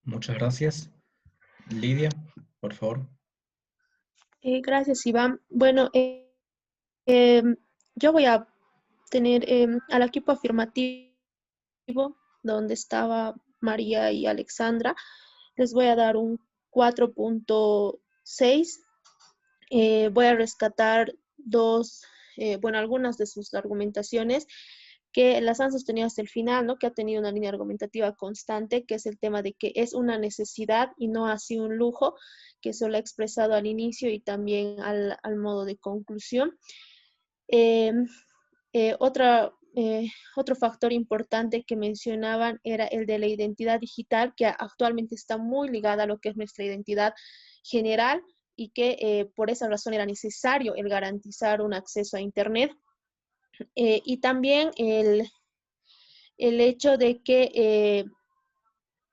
Muchas gracias. Lidia, por favor. Gracias, Iván. Bueno, yo voy a tener al equipo afirmativo, donde estaba María y Alexandra, les voy a dar un 4.6. Voy a rescatar algunas de sus argumentaciones que las han sostenido hasta el final, ¿no? Que ha tenido una línea argumentativa constante, que es el tema de que es una necesidad y no así un lujo, que eso lo ha expresado al inicio y también al modo de conclusión. Otro factor importante que mencionaban era el de la identidad digital, que actualmente está muy ligada a lo que es nuestra identidad general y que por esa razón era necesario el garantizar un acceso a Internet. Y también el hecho de que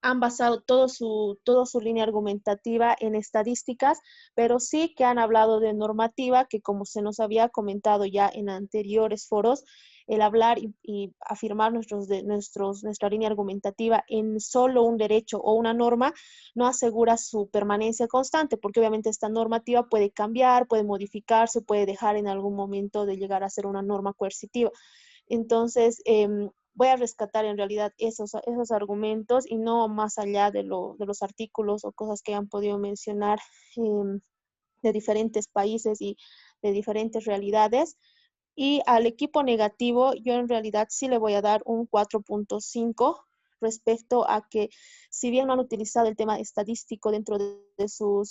han basado toda su línea argumentativa en estadísticas, pero sí que han hablado de normativa, que como se nos había comentado ya en anteriores foros, el hablar y afirmar nuestra línea argumentativa en solo un derecho o una norma no asegura su permanencia constante, porque obviamente esta normativa puede cambiar, puede modificarse, puede dejar en algún momento de llegar a ser una norma coercitiva. Entonces, voy a rescatar en realidad esos argumentos y no más allá de los artículos o cosas que han podido mencionar de diferentes países y de diferentes realidades. Y al equipo negativo, yo en realidad sí le voy a dar un 4.5 respecto a que, si bien no han utilizado el tema estadístico dentro de su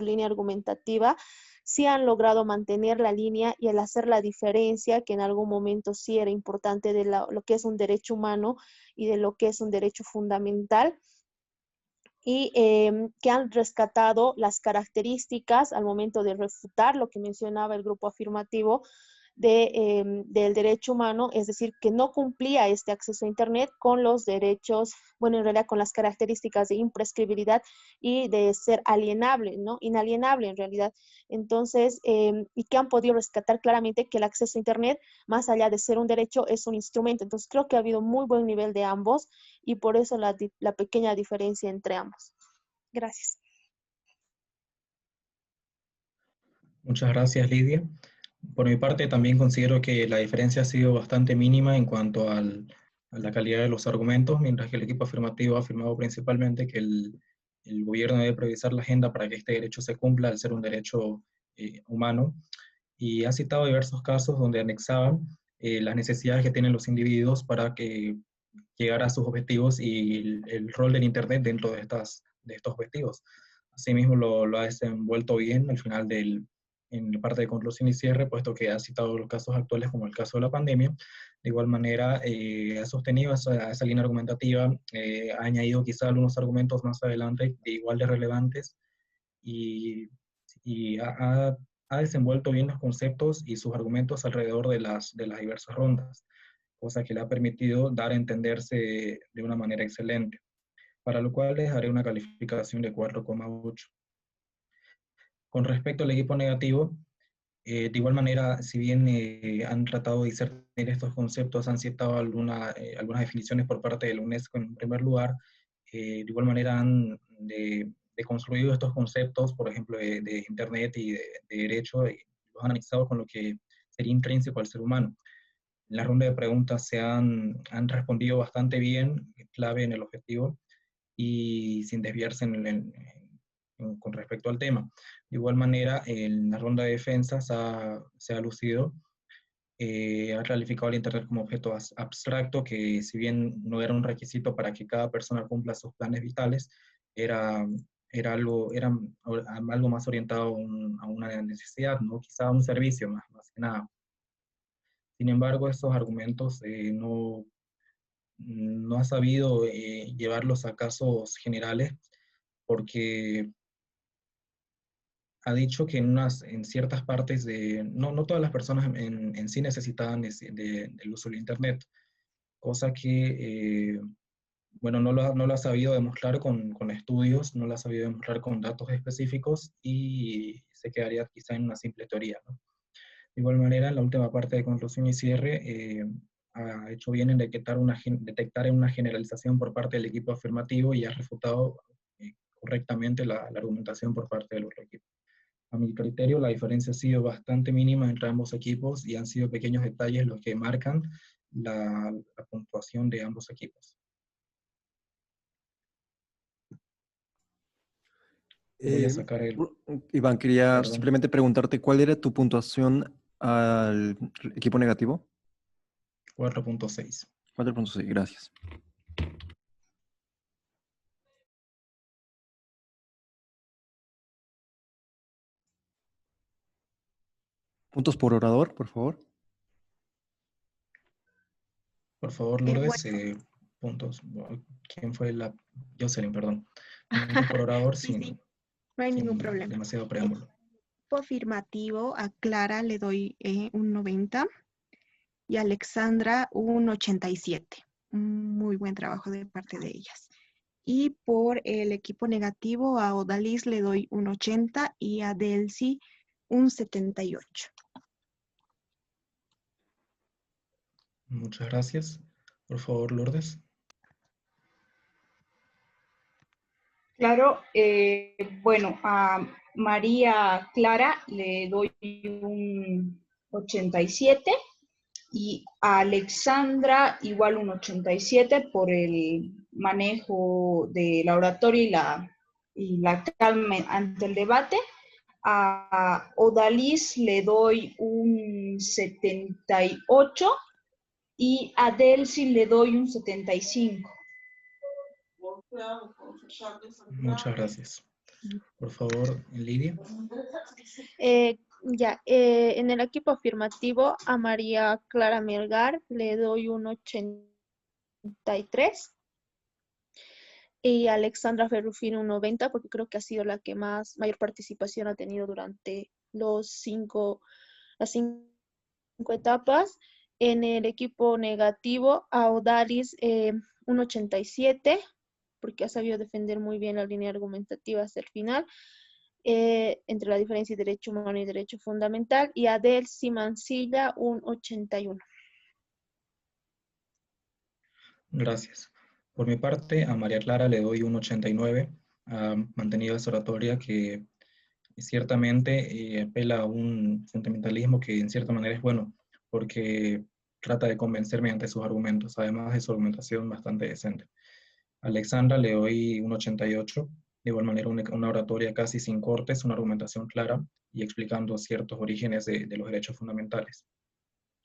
línea argumentativa, sí han logrado mantener la línea y el hacer la diferencia, que en algún momento sí era importante, de lo que es un derecho humano y de lo que es un derecho fundamental, y que han rescatado las características al momento de refutar lo que mencionaba el grupo afirmativo del derecho humano, es decir, que no cumplía este acceso a Internet con los derechos, bueno, en realidad con las características de imprescriptibilidad y de ser alienable, ¿no? Inalienable en realidad. Entonces, y que han podido rescatar claramente que el acceso a Internet, más allá de ser un derecho, es un instrumento. Entonces, creo que ha habido muy buen nivel de ambos y por eso la pequeña diferencia entre ambos. Gracias. Muchas gracias, Lidia. Por mi parte, también considero que la diferencia ha sido bastante mínima en cuanto a la calidad de los argumentos, mientras que el equipo afirmativo ha afirmado principalmente que el gobierno debe priorizar la agenda para que este derecho se cumpla al ser un derecho humano, y ha citado diversos casos donde anexaban las necesidades que tienen los individuos para que llegar a sus objetivos y el rol del Internet dentro de estos objetivos. Asimismo, lo ha desenvuelto bien al final en la parte de conclusión y cierre, puesto que ha citado los casos actuales como el caso de la pandemia. De igual manera, ha sostenido esa línea argumentativa, ha añadido quizá algunos argumentos más adelante de igual de relevantes, y ha desenvuelto bien los conceptos y sus argumentos alrededor de las diversas rondas, cosa que le ha permitido dar a entenderse de una manera excelente, para lo cual les daré una calificación de 4,8. Con respecto al equipo negativo, de igual manera, si bien han tratado de discernir estos conceptos, han citado algunas definiciones por parte de la UNESCO en primer lugar, de igual manera han deconstruido estos conceptos, por ejemplo, de Internet y de derecho, y los han anexado con lo que sería intrínseco al ser humano. En la ronda de preguntas han respondido bastante bien, clave en el objetivo, y sin desviarse con respecto al tema. De igual manera, en la ronda de defensas se ha lucido, ha calificado el Internet como objeto abstracto, que si bien no era un requisito para que cada persona cumpla sus planes vitales, era algo más orientado a una necesidad, ¿no? Quizá un servicio más que nada. Sin embargo, estos argumentos no ha sabido llevarlos a casos generales, porque ha dicho que en ciertas partes no todas las personas en sí necesitaban del uso del Internet, cosa que, bueno, no lo ha sabido demostrar con estudios, no lo ha sabido demostrar con datos específicos, y se quedaría quizá en una simple teoría, ¿no? De igual manera, en la última parte de conclusión y cierre, ha hecho bien en detectar una generalización por parte del equipo afirmativo, y ha refutado correctamente la argumentación por parte del otro equipo. A mi criterio, la diferencia ha sido bastante mínima entre ambos equipos, y han sido pequeños detalles los que marcan la puntuación de ambos equipos. Voy a sacar Iván, quería Perdón. simplemente preguntarte cuál era tu puntuación al equipo negativo. 4.6. 4.6, gracias. Puntos por orador, por favor. Por favor, Lourdes, puntos. ¿Quién fue Jocelyn, perdón. Puntos por orador Sí. No hay ningún problema. Demasiado preámbulo. Afirmativo, a Clara le doy un 90 y a Alexandra un 87. muy buen trabajo de parte de ellas. Y por el equipo negativo, a Odalis le doy un 80 y a Delcy un 78. Muchas gracias. Por favor, Lourdes. Claro, bueno, a María Clara le doy un 87 y a Alexandra igual un 87 por el manejo de la oratoria y la calma ante el debate. A Odalis le doy un 78 y a Delcy le doy un 75. Muchas gracias. Por favor, Lidia. En el equipo afirmativo, a María Clara Melgar le doy un 83 y a Alexandra Ferrufino un 90, porque creo que ha sido la que mayor participación ha tenido durante las cinco etapas. En el equipo negativo, a Odalis un 87, porque ha sabido defender muy bien la línea argumentativa hasta el final, entre la diferencia de derecho humano y derecho fundamental, y a Delcy Mancilla un 81. Gracias. Por mi parte, a María Clara le doy un 89. Ha mantenido esa oratoria que ciertamente apela a un fundamentalismo que en cierta manera es bueno, porque trata de convencer mediante sus argumentos, además de su argumentación bastante decente. A Alexandra le doy un 88, de igual manera una oratoria casi sin cortes, una argumentación clara y explicando ciertos orígenes de los derechos fundamentales.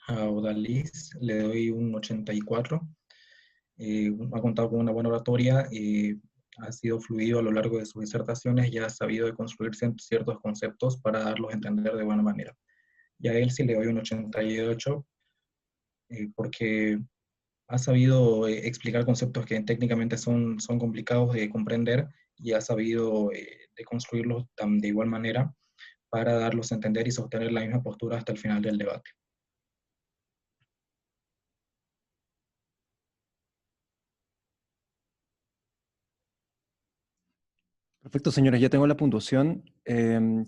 A Odalis le doy un 84, ha contado con una buena oratoria, ha sido fluido a lo largo de sus disertaciones y ha sabido de construir ciertos conceptos para darlos a entender de buena manera. Y a él sí le doy un 88, porque ha sabido explicar conceptos que técnicamente son complicados de comprender y ha sabido de construirlos de igual manera para darlos a entender y sostener la misma postura hasta el final del debate. Perfecto, señores, ya tengo la puntuación.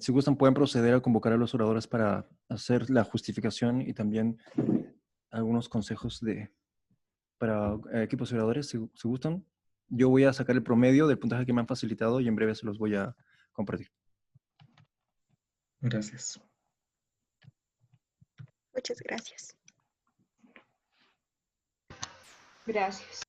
Si gustan, pueden proceder a convocar a los oradores para hacer la justificación y también algunos consejos para equipos de oradores, si gustan. Yo voy a sacar el promedio del puntaje que me han facilitado y en breve se los voy a compartir. Gracias. Muchas gracias. Gracias.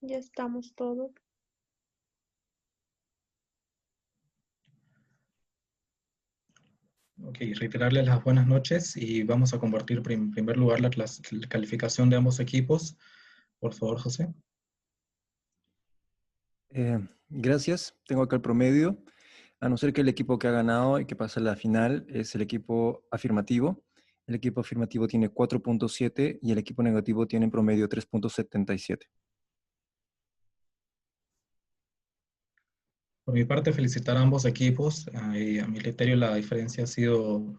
Ya estamos todos. Ok, reiterarles las buenas noches y vamos a compartir en primer lugar la calificación de ambos equipos. Por favor, José. Gracias. Tengo acá el promedio. A no ser que el equipo que ha ganado y que pasa a la final es el equipo afirmativo. El equipo afirmativo tiene 4.7 y el equipo negativo tiene en promedio 3.77. Por mi parte, felicitar a ambos equipos. A mi criterio, la diferencia ha sido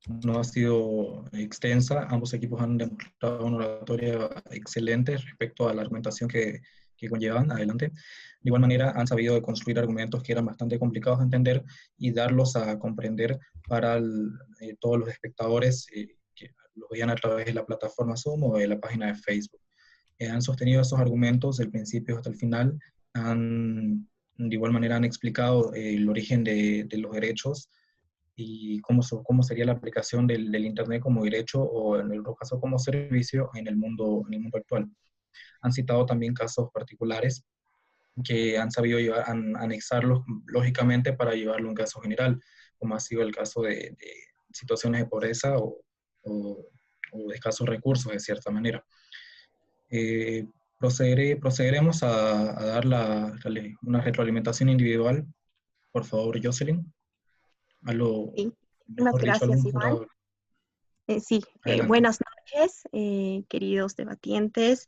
no ha sido extensa. Ambos equipos han demostrado una oratoria excelente respecto a la argumentación que conllevan adelante. De igual manera, han sabido construir argumentos que eran bastante complicados de entender y darlos a comprender para todos los espectadores que los veían a través de la plataforma Zoom o de la página de Facebook. Han sostenido esos argumentos del principio hasta el final, de igual manera han explicado el origen de los derechos y cómo sería la aplicación del Internet como derecho o en el otro caso como servicio en el mundo actual. Han citado también casos particulares que han sabido anexarlos lógicamente para llevarlo a un caso general, como ha sido el caso de situaciones de pobreza o de escasos recursos de cierta manera. Procederemos a dar una retroalimentación individual. Por favor, Jocelyn. A lo Sí, muchas mejor dicho, gracias, algún Iván. jurado. Sí, Adelante. buenas noches, queridos debatientes.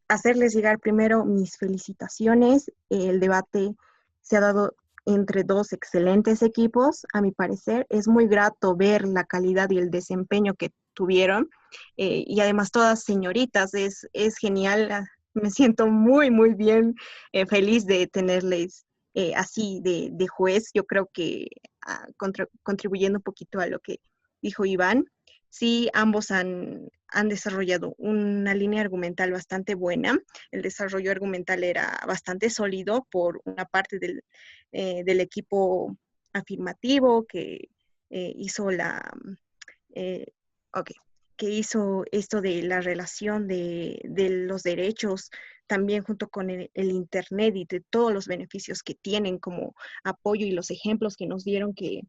Hacerles llegar primero mis felicitaciones. El debate se ha dado entre dos excelentes equipos, a mi parecer. Es muy grato ver la calidad y el desempeño que tuvieron. Y además todas señoritas, es genial. Me siento muy, muy bien, feliz de tenerles así de juez. Yo creo que contribuyendo un poquito a lo que dijo Iván, sí, ambos han desarrollado una línea argumental bastante buena. El desarrollo argumental era bastante sólido por una parte del equipo afirmativo que hizo que hizo esto de la relación de los derechos también junto con el Internet y de todos los beneficios que tienen como apoyo y los ejemplos que nos dieron que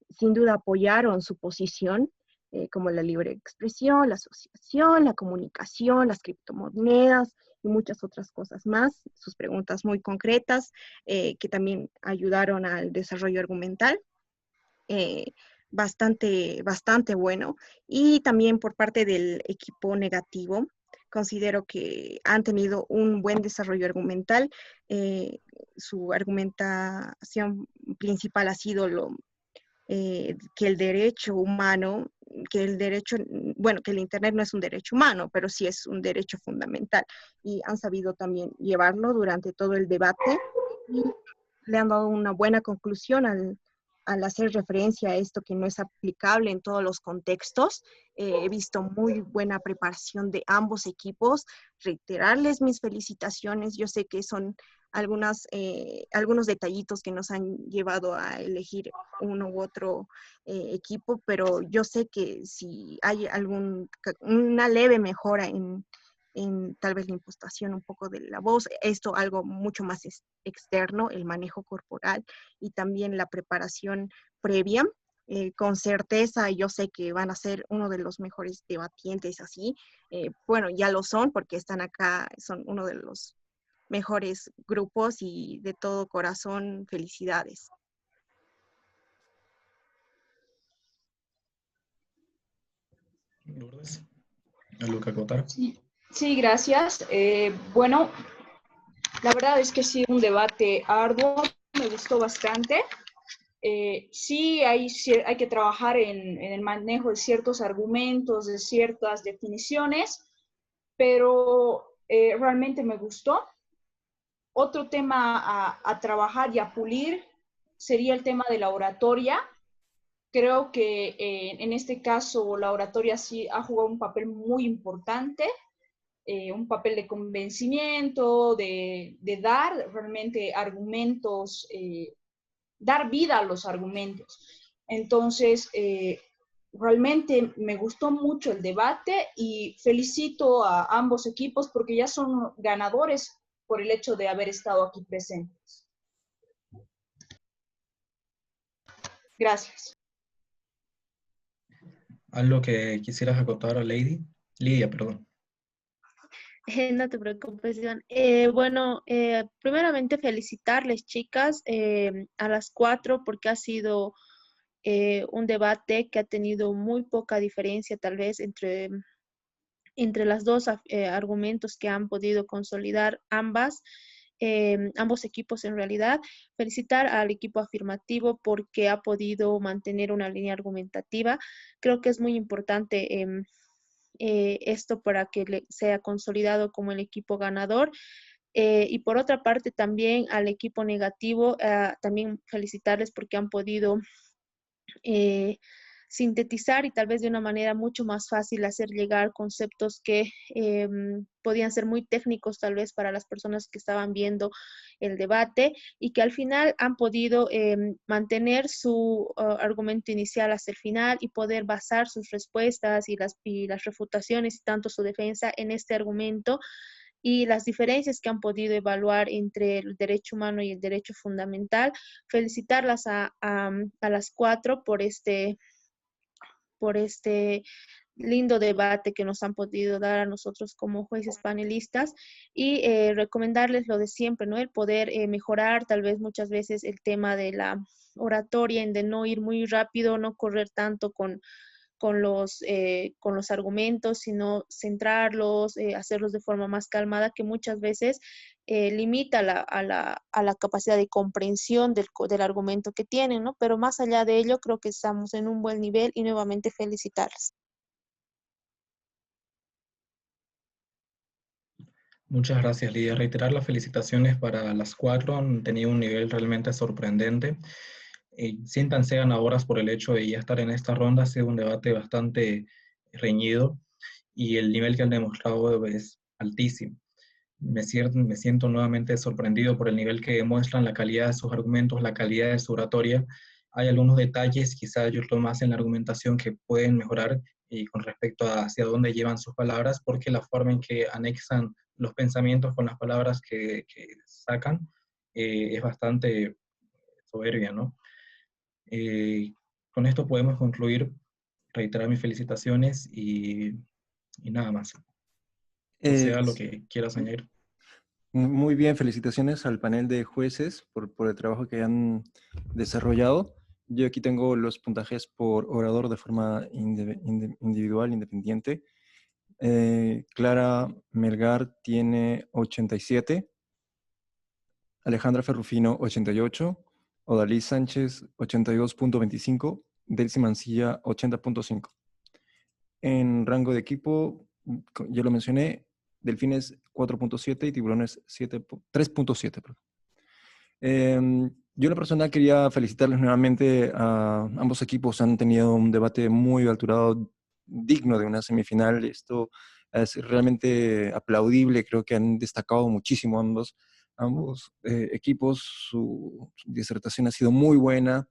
sin duda apoyaron su posición, como la libre expresión, la asociación, la comunicación, las criptomonedas y muchas otras cosas más. Sus preguntas muy concretas que también ayudaron al desarrollo argumental. Bastante bueno. Y también por parte del equipo negativo, considero que han tenido un buen desarrollo argumental. Su argumentación principal ha sido que el derecho humano, que el Internet no es un derecho humano, pero sí es un derecho fundamental. Y han sabido también llevarlo durante todo el debate y le han dado una buena conclusión al hacer referencia a esto que no es aplicable en todos los contextos. He visto muy buena preparación de ambos equipos. Reiterarles mis felicitaciones. Yo sé que son algunos detallitos que nos han llevado a elegir uno u otro equipo, pero yo sé que si hay una leve mejora en tal vez la impostación un poco de la voz, esto algo mucho más externo, el manejo corporal y también la preparación previa. Con certeza yo sé que van a ser uno de los mejores debatientes así. Bueno, ya lo son porque están acá, son uno de los mejores grupos y de todo corazón, felicidades. Lourdes, ¿algo que acotar? Sí, gracias. Bueno, la verdad es que sí, un debate arduo, me gustó bastante. Sí, hay que trabajar en el manejo de ciertos argumentos, de ciertas definiciones, pero realmente me gustó. Otro tema a trabajar y a pulir sería el tema de la oratoria. Creo que en este caso la oratoria sí ha jugado un papel muy importante, un papel de convencimiento, de dar realmente argumentos, dar vida a los argumentos. Entonces, realmente me gustó mucho el debate y felicito a ambos equipos porque ya son ganadores por el hecho de haber estado aquí presentes. Gracias. ¿Algo que quisieras acotar a Lidia, perdón? No te preocupes, Iván. Bueno, primeramente felicitarles, chicas, a las 4 porque ha sido un debate que ha tenido muy poca diferencia tal vez entre las dos argumentos que han podido consolidar ambas. ambos equipos en realidad. Felicitar al equipo afirmativo porque ha podido mantener una línea argumentativa. Creo que es muy importante esto para que sea consolidado como el equipo ganador. Y por otra parte también al equipo negativo, también felicitarles porque han podido sintetizar y tal vez de una manera mucho más fácil hacer llegar conceptos que podían ser muy técnicos tal vez para las personas que estaban viendo el debate y que al final han podido mantener su argumento inicial hasta el final y poder basar sus respuestas y las refutaciones y tanto su defensa en este argumento y las diferencias que han podido evaluar entre el derecho humano y el derecho fundamental. Felicitarlas a las cuatro por este lindo debate que nos han podido dar a nosotros como jueces panelistas y recomendarles lo de siempre, ¿no? El poder mejorar tal vez muchas veces el tema de la oratoria, en de no ir muy rápido, no correr tanto con los argumentos, sino centrarlos, hacerlos de forma más calmada, que muchas veces limita a la capacidad de comprensión del argumento que tienen, ¿no? Pero más allá de ello, creo que estamos en un buen nivel y nuevamente felicitarles. Muchas gracias, Lidia. Reiterar las felicitaciones para las cuatro, han tenido un nivel realmente sorprendente. Siéntanse ganadoras por el hecho de ya estar en esta ronda. Ha sido un debate bastante reñido y el nivel que han demostrado es altísimo. Me siento nuevamente sorprendido por el nivel que demuestran, la calidad de sus argumentos, la calidad de su oratoria. Hay algunos detalles, quizás yo lo más en la argumentación, que pueden mejorar con respecto a hacia dónde llevan sus palabras, porque la forma en que anexan los pensamientos con las palabras que sacan es bastante soberbia, ¿no? Con esto podemos concluir, reiterar mis felicitaciones y nada más. O sea, lo que quieras añadir. Muy bien, felicitaciones al panel de jueces por el trabajo que han desarrollado. Yo aquí tengo los puntajes por orador de forma individual, independiente. Clara Melgar tiene 87, Alejandra Ferrufino 88, Odalí Sánchez 82.25, Delcy Mancilla 80.5. En rango de equipo, ya lo mencioné, Delfines 4.7 y Tiburones 3.7. Yo en lo personal quería felicitarles nuevamente a ambos equipos. Han tenido un debate muy alturado, digno de una semifinal. Esto es realmente aplaudible. Creo que han destacado muchísimo ambos equipos. Su disertación ha sido muy buena.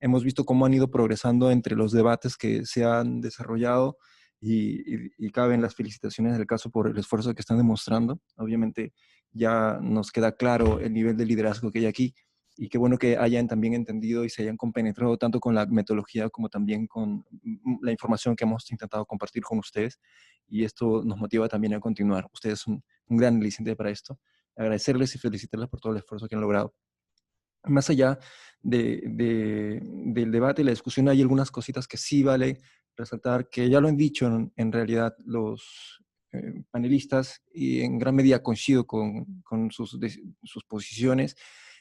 Hemos visto cómo han ido progresando entre los debates que se han desarrollado y caben las felicitaciones del caso por el esfuerzo que están demostrando. Obviamente ya nos queda claro el nivel de liderazgo que hay aquí y qué bueno que hayan también entendido y se hayan compenetrado tanto con la metodología como también con la información que hemos intentado compartir con ustedes, y esto nos motiva también a continuar. Ustedes son un gran aliciente para esto. Agradecerles y felicitarles por todo el esfuerzo que han logrado. Más allá del debate y la discusión, hay algunas cositas que sí vale resaltar, que ya lo han dicho en realidad los panelistas, y en gran medida coincido con sus posiciones.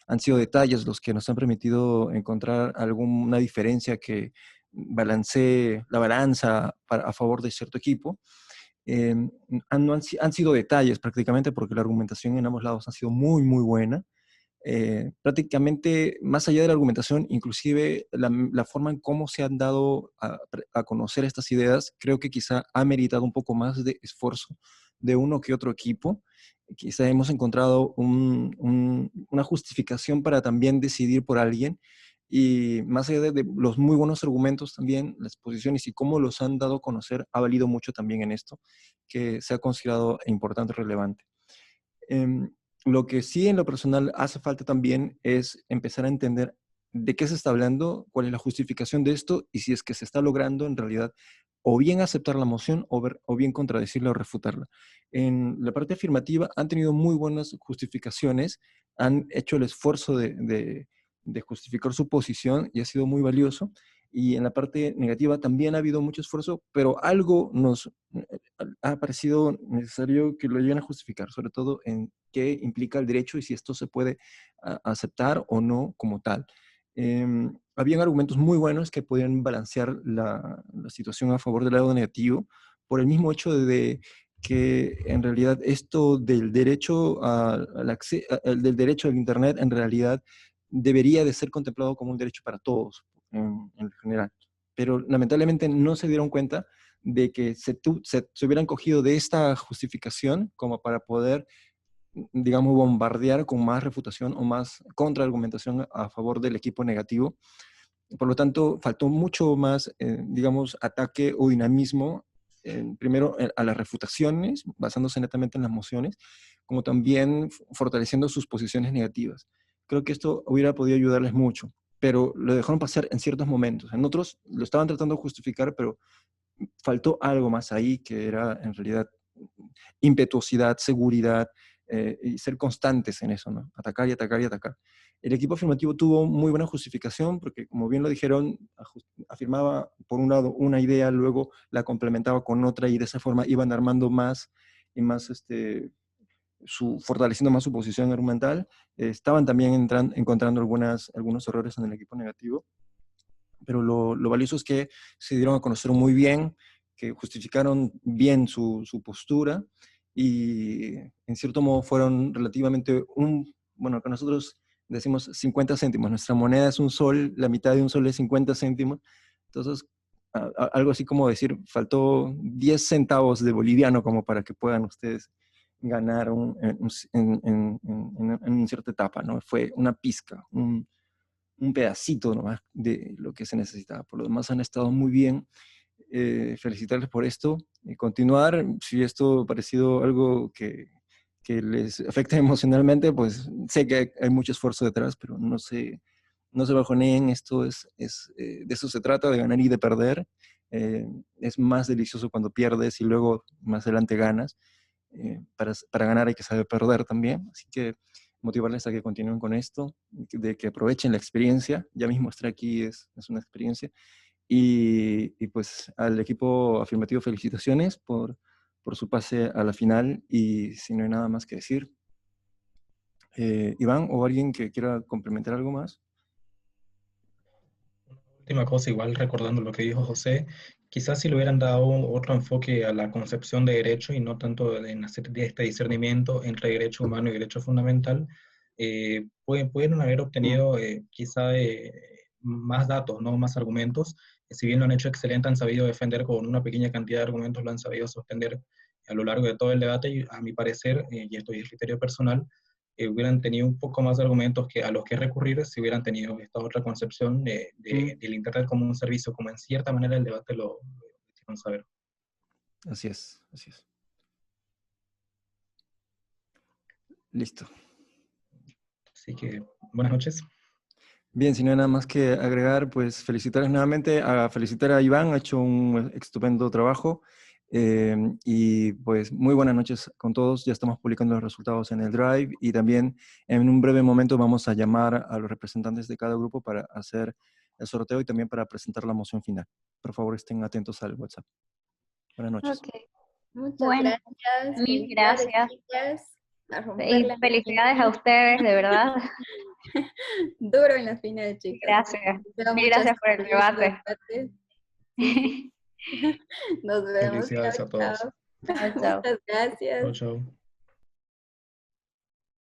Han sido detalles los que nos han permitido encontrar alguna diferencia que balancee la balanza a favor de cierto equipo. Han sido detalles prácticamente, porque la argumentación en ambos lados ha sido muy, muy buena. Prácticamente, más allá de la argumentación, inclusive la forma en cómo se han dado a conocer estas ideas, creo que quizá ha meritado un poco más de esfuerzo de uno que otro equipo. Quizá hemos encontrado una justificación para también decidir por alguien, y más allá de los muy buenos argumentos, también las posiciones y cómo los han dado a conocer ha valido mucho también en esto, que se ha considerado importante y relevante. Lo que sí en lo personal hace falta también es empezar a entender de qué se está hablando, cuál es la justificación de esto, y si es que se está logrando en realidad o bien aceptar la moción o bien contradecirla o refutarla. En la parte afirmativa han tenido muy buenas justificaciones, han hecho el esfuerzo de justificar su posición y ha sido muy valioso. y en la parte negativa también ha habido mucho esfuerzo, pero algo nos ha parecido necesario que lo lleguen a justificar, sobre todo en qué implica el derecho y si esto se puede aceptar o no como tal. Habían argumentos muy buenos que podían balancear la situación a favor del lado negativo, por el mismo hecho de que en realidad esto del derecho del derecho al Internet en realidad debería de ser contemplado como un derecho para todos en general. Pero lamentablemente no se dieron cuenta de que se hubieran cogido de esta justificación como para poder, digamos, bombardear con más refutación o más contraargumentación a favor del equipo negativo. Por lo tanto, faltó mucho más, digamos, ataque o dinamismo, primero a las refutaciones, basándose netamente en las mociones, como también fortaleciendo sus posiciones negativas. Creo que esto hubiera podido ayudarles mucho, pero lo dejaron pasar en ciertos momentos. En otros lo estaban tratando de justificar, pero faltó algo más ahí que era en realidad impetuosidad, seguridad, y ser constantes en eso, ¿no? Atacar y atacar y atacar. El equipo afirmativo tuvo muy buena justificación porque, como bien lo dijeron, afirmaba por un lado una idea, luego la complementaba con otra y de esa forma iban armando más y más, fortaleciendo más su posición argumental. Estaban también encontrando algunos errores en el equipo negativo, pero lo valioso es que se dieron a conocer muy bien, que justificaron bien su postura y en cierto modo fueron relativamente bueno, que nosotros decimos 50 céntimos, nuestra moneda es un sol, la mitad de un sol es 50 céntimos, entonces algo así como decir, faltó 10 centavos de boliviano como para que puedan ustedes ganar en cierta etapa, ¿no? Fue una pizca, un pedacito nomás de lo que se necesitaba. Por lo demás han estado muy bien. Felicitarles por esto y continuar. Si esto ha parecido algo que les afecta emocionalmente, pues sé que hay mucho esfuerzo detrás, pero no se bajoneen. Esto de eso se trata, de ganar y de perder. Es más delicioso cuando pierdes y luego más adelante ganas. Para ganar hay que saber perder también, así que motivarles a que continúen con esto, de que aprovechen la experiencia. Ya mismo estar aquí es una experiencia. Y pues al equipo afirmativo, felicitaciones por su pase a la final. Y si no hay nada más que decir, Iván o alguien que quiera complementar algo más. Última cosa, igual recordando lo que dijo José, quizás si le hubieran dado otro enfoque a la concepción de derecho y no tanto en hacer este discernimiento entre derecho humano y derecho fundamental, pudieron haber obtenido quizá más datos, no más argumentos. Si bien lo han hecho excelente, han sabido defender con una pequeña cantidad de argumentos, lo han sabido sostener a lo largo de todo el debate y a mi parecer, y esto es criterio personal, hubieran tenido un poco más de argumentos a los que recurrir si hubieran tenido esta otra concepción del Internet como un servicio, como en cierta manera el debate lo hicieron saber. Así es, así es. Listo. Así que, buenas noches. Bien, si no hay nada más que agregar, pues felicitarles nuevamente, felicitar a Iván, ha hecho un estupendo trabajo. Y pues muy buenas noches con todos, ya estamos publicando los resultados en el Drive y también en un breve momento vamos a llamar a los representantes de cada grupo para hacer el sorteo y también para presentar la moción final. Por favor, estén atentos al WhatsApp. Buenas noches. Okay. Muchas Bueno, gracias. mil gracias. Chicas, Y felicidades a ustedes, de verdad. Duro en la final, chicas. Gracias. Mil gracias por el debate. Nos vemos. Felicidades a todos. Chao, chao. Muchas gracias. Chao, chao.